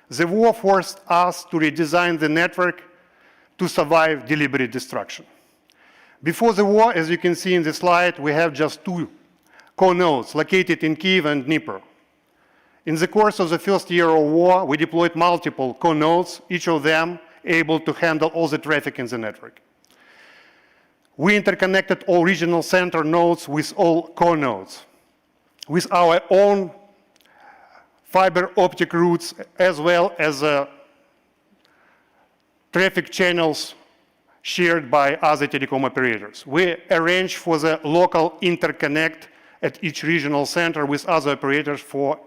The war forced us to redesign the network to survive deliberate destruction. Before the war, as you can see in the slide, we have just 2 core nodes located in Kyiv and Dnipro. In the course of the first year of war, we deployed multiple core nodes, each of them able to handle all the traffic in the network. We interconnected all regional center nodes with all core nodes, with our own fiber optic routes, as well as traffic channels shared by other telecom operators. We arranged for the local interconnect at each regional center with other operators for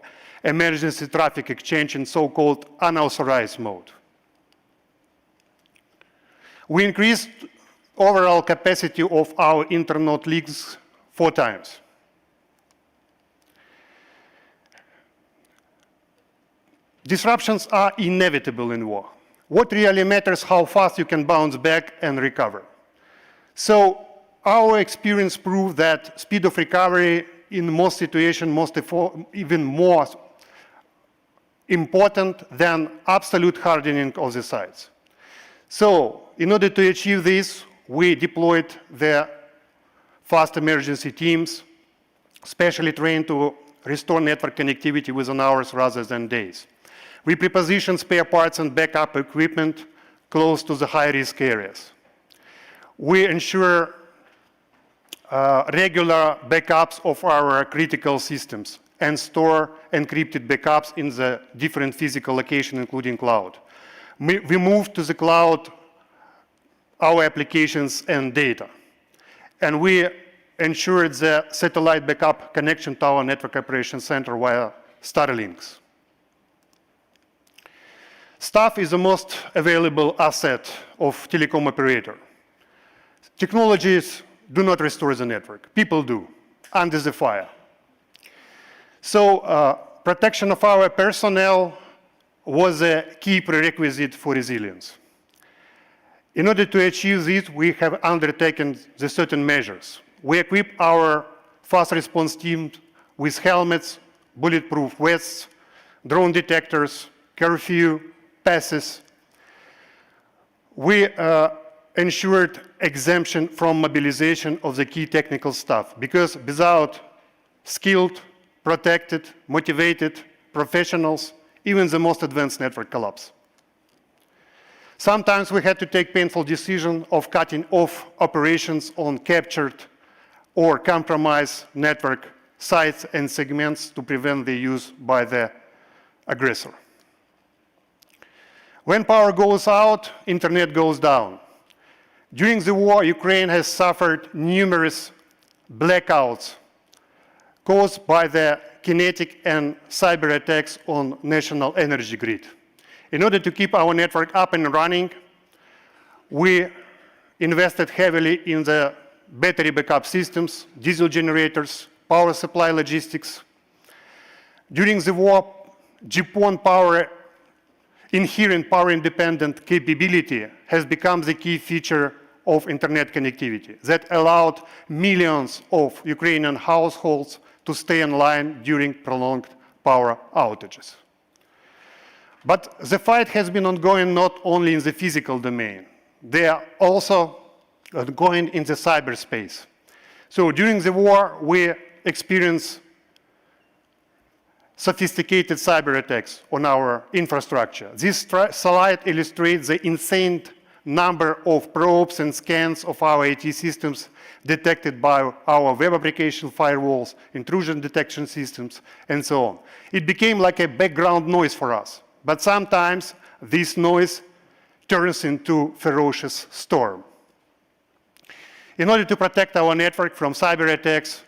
emergency traffic exchange in so-called unauthorized mode. We increased overall capacity of our internet links 4 times. Disruptions are inevitable in war. What really matters is how fast you can bounce back and recover. So our experience proved that speed of recovery in most situations even more important than absolute hardening of the sites. So in order to achieve this, we deployed the fast emergency teams, specially trained to restore network connectivity within hours rather than days. We prepositioned spare parts and backup equipment close to the high-risk areas. We ensure regular backups of our critical systems and store encrypted backups in the different physical locations, including cloud. We moved to the cloud our applications and data. And we ensured the satellite backup connection to our network operations center via Starlinks. Staff is the most available asset of telecom operator. Technologies do not restore the network. People do, under the fire. So protection of our personnel was a key prerequisite for resilience. In order to achieve this, we have undertaken the certain measures. We equip our fast response teams with helmets, bulletproof vests, drone detectors, curfew, passes. We ensured exemption from mobilization of the key technical staff, because without skilled, protected, motivated professionals, even the most advanced network collapse. Sometimes we had to take painful decision of cutting off operations on captured or compromised network sites and segments to prevent their use by the aggressor. When power goes out, internet goes down. During the war, Ukraine has suffered numerous blackouts caused by the kinetic and cyber attacks on national energy grid. In order to keep our network up and running, we invested heavily in the battery backup systems, diesel generators, power supply logistics. During the war, GPON inherent power-independent capability has become the key feature of internet connectivity that allowed millions of Ukrainian households to stay online during prolonged power outages. But the fight has been ongoing not only in the physical domain. They are also ongoing in the cyberspace. So during the war, we experienced sophisticated cyber attacks on our infrastructure. This slide illustrates the insane number of probes and scans of our IT systems detected by our web application firewalls, intrusion detection systems, and so on. It became like a background noise for us. But sometimes this noise turns into ferocious storm. In order to protect our network from cyber attacks,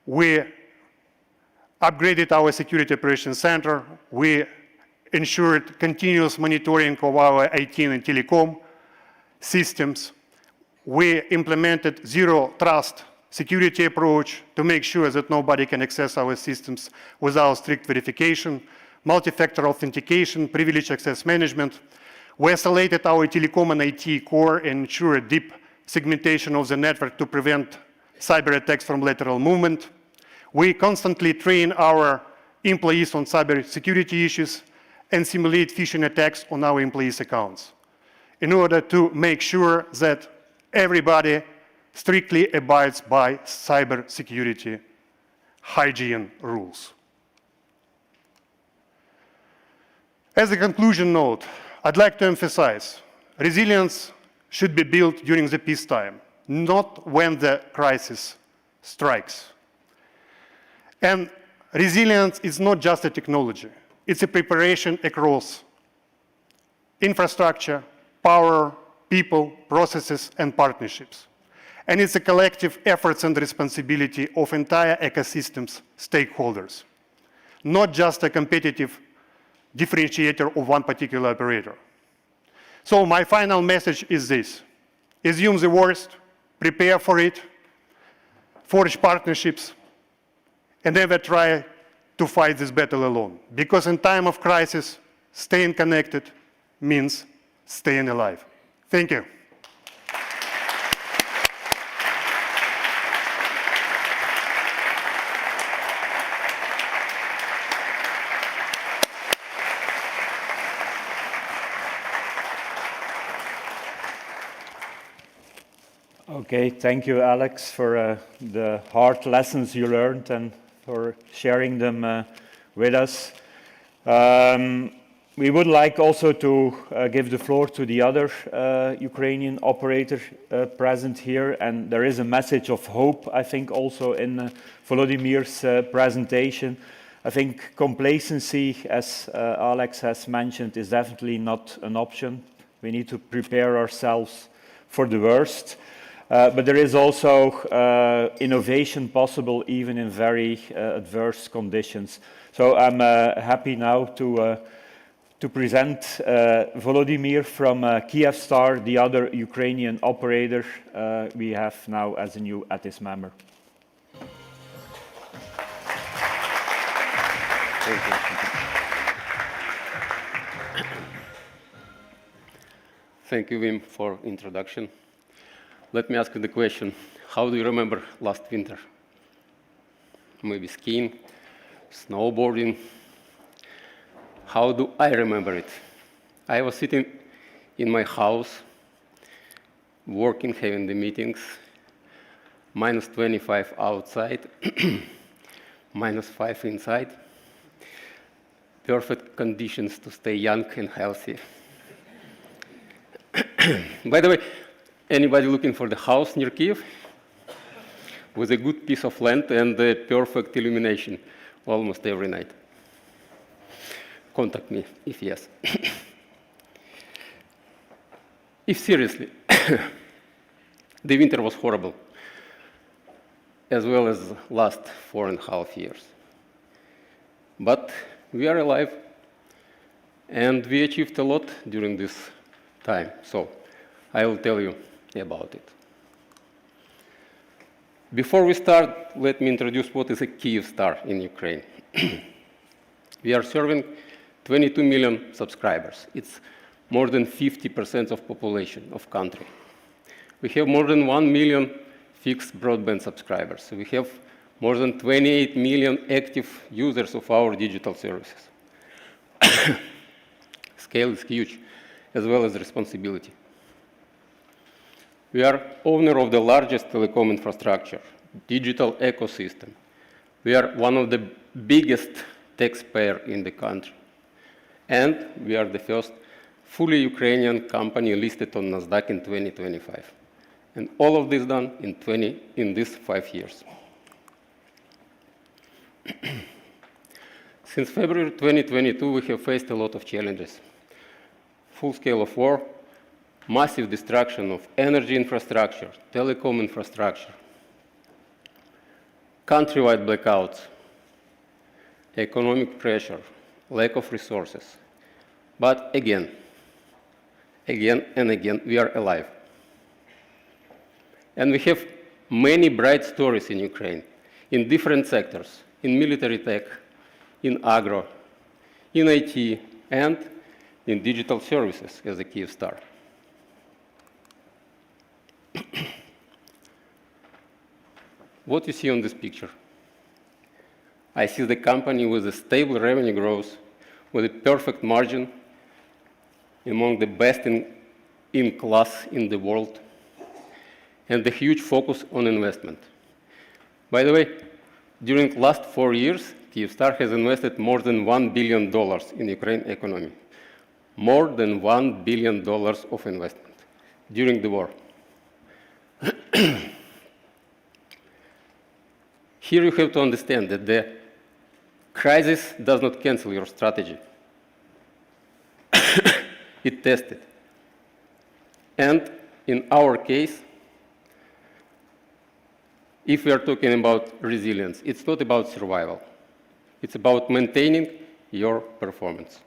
we upgraded our security operations center. We ensured continuous monitoring of our IT and telecom systems. We implemented zero trust security approach to make sure that nobody can access our systems without strict verification, multi-factor authentication, privileged access management. We isolated our telecom and IT core and ensure deep segmentation of the network to prevent cyber attacks from lateral movement. We constantly train our employees on cyber security issues and simulate phishing attacks on our employees' accounts in order to make sure that everybody strictly abides by cyber security hygiene rules. As a conclusion note, I'd like to emphasize resilience should be built during the peacetime, not when the crisis strikes. And resilience is not just a technology. It's a preparation across infrastructure, power, people, processes, and partnerships. And it's a collective efforts and responsibility of entire ecosystems stakeholders, not just a competitive differentiator of one particular operator. So my final message is this: assume the worst, prepare for it, forge partnerships, and never try to fight this battle alone. Because in time of crisis, staying connected means staying alive. Thank you. Okay, thank you, Alex, for the hard lessons you learned and for sharing them with us. We would like also to give the floor to the other Ukrainian operator present here, and there is a message of hope, I think, also in Volodymyr's presentation. I think complacency, as Alex has mentioned, is definitely not an option. We need to prepare ourselves for the worst. But there is also innovation possible even in very adverse conditions. So I'm happy now to present Volodymyr from Kyivstar, the other Ukrainian operator we have now as a new ETIS member. Thank you, Wim, for introduction. Let me ask you the question, how do you remember last winter? Maybe skiing, snowboarding. How do I remember it? I was sitting in my house, working, having the meetings, minus 25 outside, minus 5 inside. Perfect conditions to stay young and healthy. By the way, anybody looking for the house near Kyiv? With a good piece of land and the perfect illumination almost every night. Contact me if yes. If seriously, the winter was horrible, as well as the last 4.5 years. But we are alive, and we achieved a lot during this time. So I will tell you about it. Before we start, let me introduce what is a Kyivstar in Ukraine. We are serving 22 million subscribers. It's more than 50% of population of country. We have more than 1 million fixed broadband subscribers. So we have more than 28 million active users of our digital services. Scale is huge, as well as responsibility. We are owner of the largest telecom infrastructure, digital ecosystem. We are one of the biggest taxpayer in the country. And we are the first fully Ukrainian company listed on NASDAQ in 2025. And all of this done in these 5 years. Since February 2022, we have faced a lot of challenges. Full scale of war, massive destruction of energy infrastructure, telecom infrastructure, countrywide blackouts, economic pressure, lack of resources. But again and again, we are alive. And we have many bright stories in Ukraine, in different sectors, in military tech, in agro, in IT, and in digital services as a Kyivstar. What you see on this picture? I see the company with a stable revenue growth, with a perfect margin, among the best in class in the world, and a huge focus on investment. By the way, during the last 4 years, Kyivstar has invested more than $1 billion in Ukraine economy. More than $1 billion of investment during the war. Here you have to understand that the crisis does not cancel your strategy. It tests it. And in our case, if we are talking about resilience, it's not about survival. It's about maintaining your performance.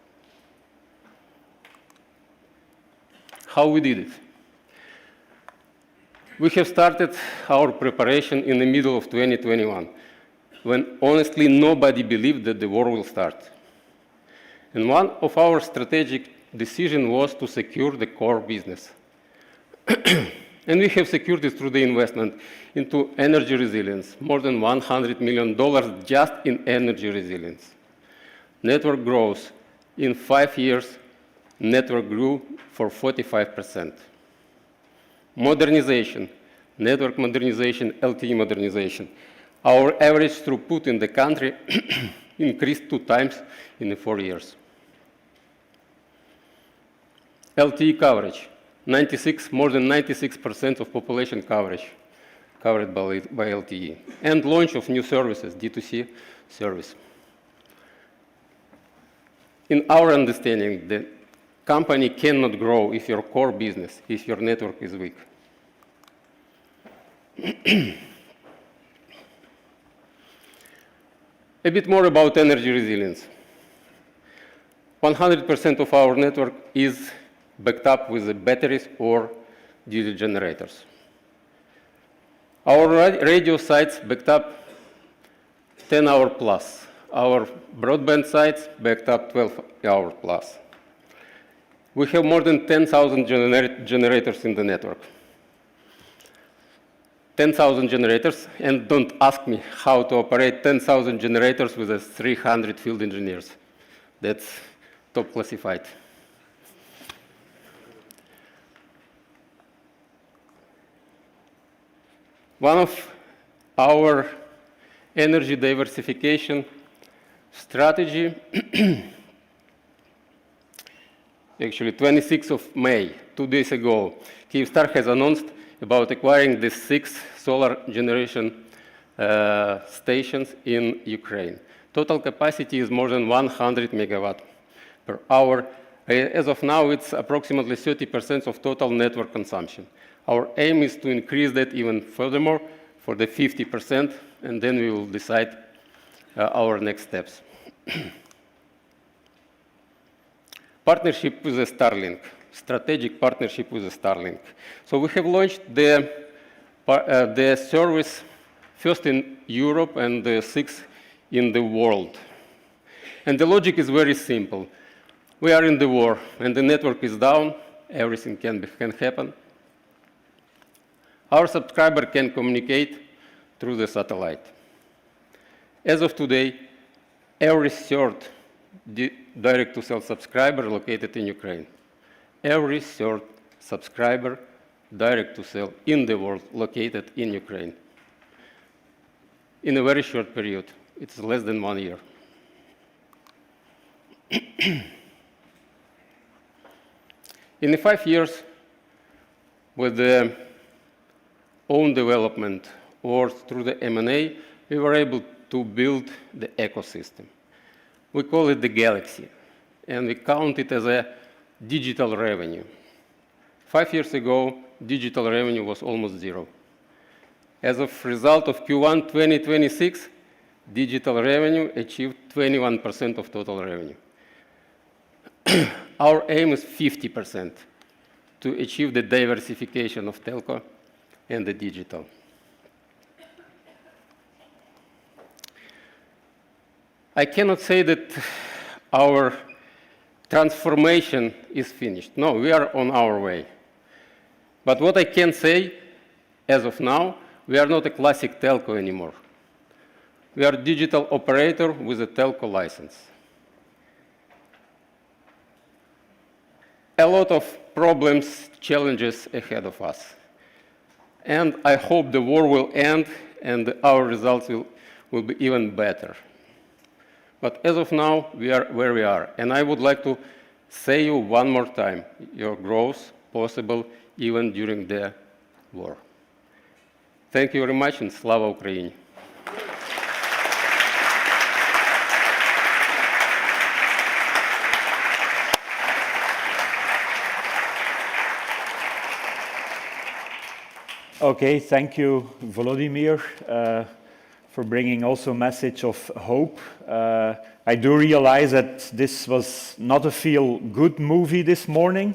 How we did it? We have started our preparation in the middle of 2021, when honestly nobody believed that the war will start. And one of our strategic decisions was to secure the core business. And we have secured it through the investment into energy resilience, more than $100 million just in energy resilience. Network growth. In 5 years, network grew for 45%. Modernization, network modernization, LTE modernization. Our average throughput in the country increased 2 times in 4 years. LTE coverage, more than 96% of population coverage covered by LTE. And launch of new services, D2C service. In our understanding, the company cannot grow if your core business, if your network is weak. A bit more about energy resilience. 100% of our network is backed up with the batteries or diesel generators. Our radio sites backed up 10 hours plus. Our broadband sites backed up 12 hours plus. We have more than 10,000 generators in the network. 10,000 generators, and don't ask me how to operate 10,000 generators with 300 field engineers. That's top classified. One of our energy diversification strategy, actually 26th of May, 2 days ago, Kyivstar has announced about acquiring the 6 solar generation stations in Ukraine. Total capacity is more than 100 megawatt per hour. As of now, it's approximately 30% of total network consumption. Our aim is to increase that even furthermore for the 50%, and then we will decide our next steps. Partnership with the Starlink, strategic partnership with the Starlink. So we have launched the service first in Europe and the 6th in the world. And the logic is very simple. We are in the war, and the network is down. Everything can happen. Our subscriber can communicate through the satellite. As of today, every third direct-to-cell subscriber located in Ukraine. Every third subscriber direct-to-cell in the world located in Ukraine. In a very short period. It's less than 1 year. In the 5 years, with the own development or through the M&A, we were able to build the ecosystem. We call it the Galaxy, and we count it as a digital revenue. 5 years ago, digital revenue was almost zero. As of result of Q1 2026, digital revenue achieved 21% of total revenue. Our aim is 50% to achieve the diversification of telco and the digital. I cannot say that our transformation is finished. No, we are on our way. But what I can say, as of now, we are not a classic telco anymore. We are a digital operator with a telco license. A lot of problems, challenges ahead of us. And I hope the war will end and our results will be even better. But as of now, we are where we are. And I would like to say you one more time, your growth possible even during the war. Thank you very much, and Slava Ukraini. Okay, thank you, Volodymyr, for bringing also a message of hope. I do realize that this was not a feel-good movie this morning,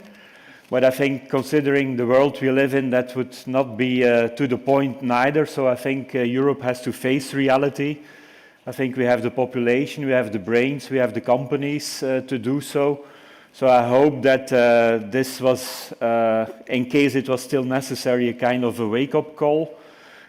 but I think considering the world we live in, that would not be to the point neither. So I think Europe has to face reality. I think we have the population, we have the brains, we have the companies to do so. So I hope that this was, in case it was still necessary, a kind of a wake-up call.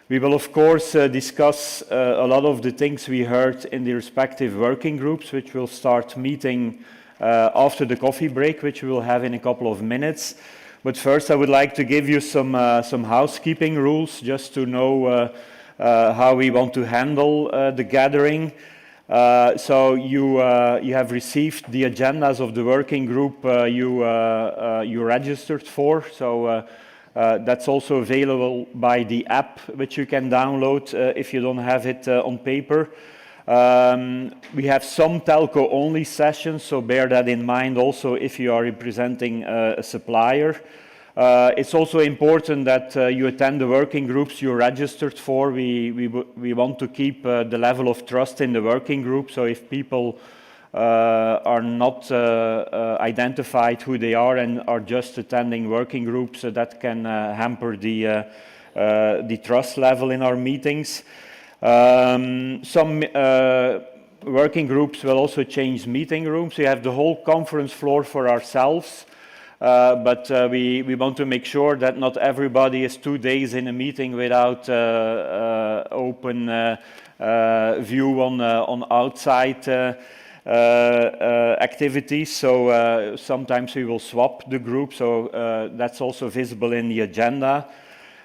We will, of course, discuss a lot of the things we heard in the respective working groups, which will start meeting after the coffee break, which we will have in a couple of minutes. But first, I would like to give you some housekeeping rules, just to know how we want to handle the gathering. So you have received the agendas of the working group you registered for. So that's also available by the app, which you can download if you don't have it on paper. We have some telco-only sessions, so bear that in mind also if you are representing a supplier. It's also important that you attend the working groups you registered for. We want to keep the level of trust in the working group, so if people are not identified who they are and are just attending working groups, that can hamper the trust level in our meetings. Some working groups will also change meeting rooms. We have the whole conference floor for ourselves. But we want to make sure that not everybody is 2 days in a meeting without open view on outside activities. So sometimes we will swap the group, so that's also visible in the agenda.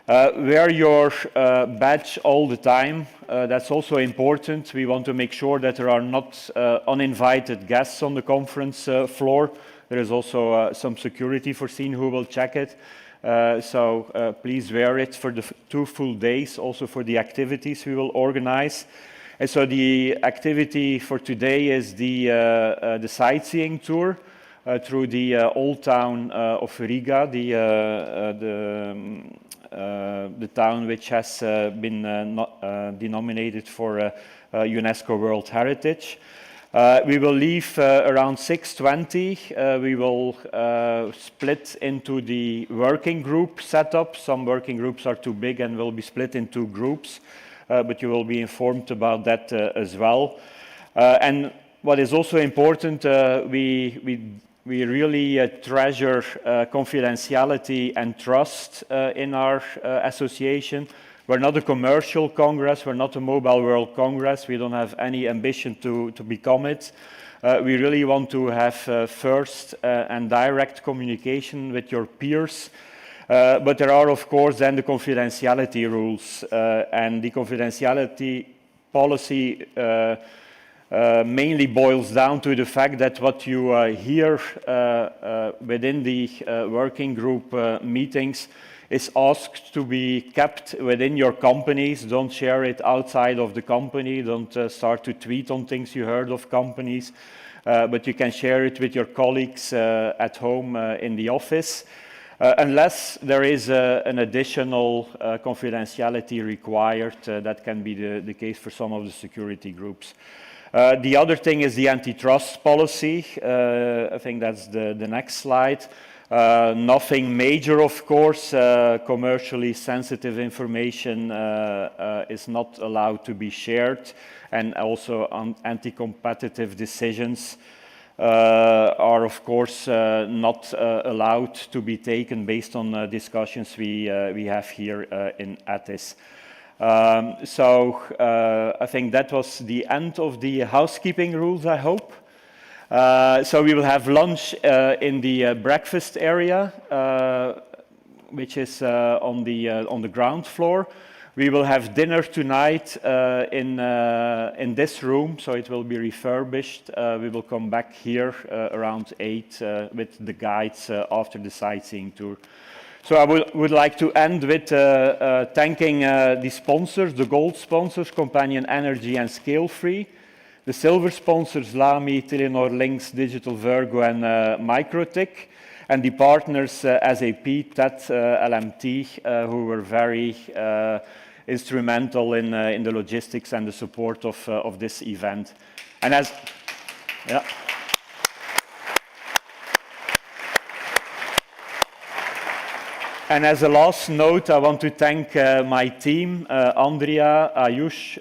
Wear your badge all the time. That's also important. We want to make sure that there are not uninvited guests on the conference floor. There is also some security foreseen who will check it. So please wear it for the 2 full days, also for the activities we will organize. And so the activity for today is the sightseeing tour through the old town of Riga, the town which has been denominated for UNESCO World Heritage. We will leave around 6:20. We will split into the working group setup. Some working groups are too big and will be split into groups, but you will be informed about that as well. And what is also important, we really treasure confidentiality and trust in our association. We're not a commercial congress, we're not a Mobile World Congress, we don't have any ambition to become it. We really want to have first and direct communication with your peers. But there are, of course, then the confidentiality rules, and the confidentiality policy mainly boils down to the fact that what you hear within the working group meetings is asked to be kept within your companies. Don't share it outside of the company. Don't start to tweet on things you heard of companies. But you can share it with your colleagues at home in the office. Unless there is an additional confidentiality required, that can be the case for some of the security groups. The other thing is the antitrust policy. I think that's the next slide. Nothing major, of course. Commercially sensitive information is not allowed to be shared, and also anti-competitive decisions are, of course, not allowed to be taken based on discussions we have here in ETIS. I think that was the end of the housekeeping rules, I hope. So we will have lunch in the breakfast area, which is on the ground floor. We will have dinner tonight in this room, so it will be refurbished. We will come back here around 8 with the guides after the sightseeing tour. So I would like to end with thanking the sponsors, the gold sponsors, Companion Energy and Scale Free. The silver sponsors, Lamy, Telenor, Lynx, Digital Virgo, and Microtik. And the partners, SAP, TED, LMT, who were very instrumental in the logistics and the support of this event. And as a last note, I want to thank my team, Andrea, Ayush,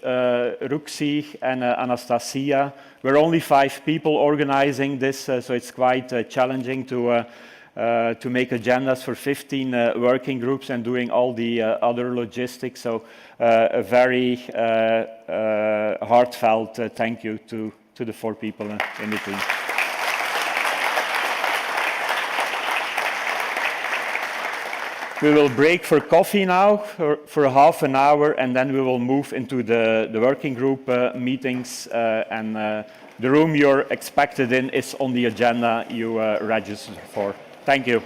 Ruxi, and Anastasia. We're only 5 people organizing this, so it's quite challenging to make agendas for 15 working groups and doing all the other logistics. So a very heartfelt thank you to the 4 people in the team. We will break for coffee now for half an hour, and then we will move into the working group meetings. And the room you're expected in is on the agenda you registered for. Thank you.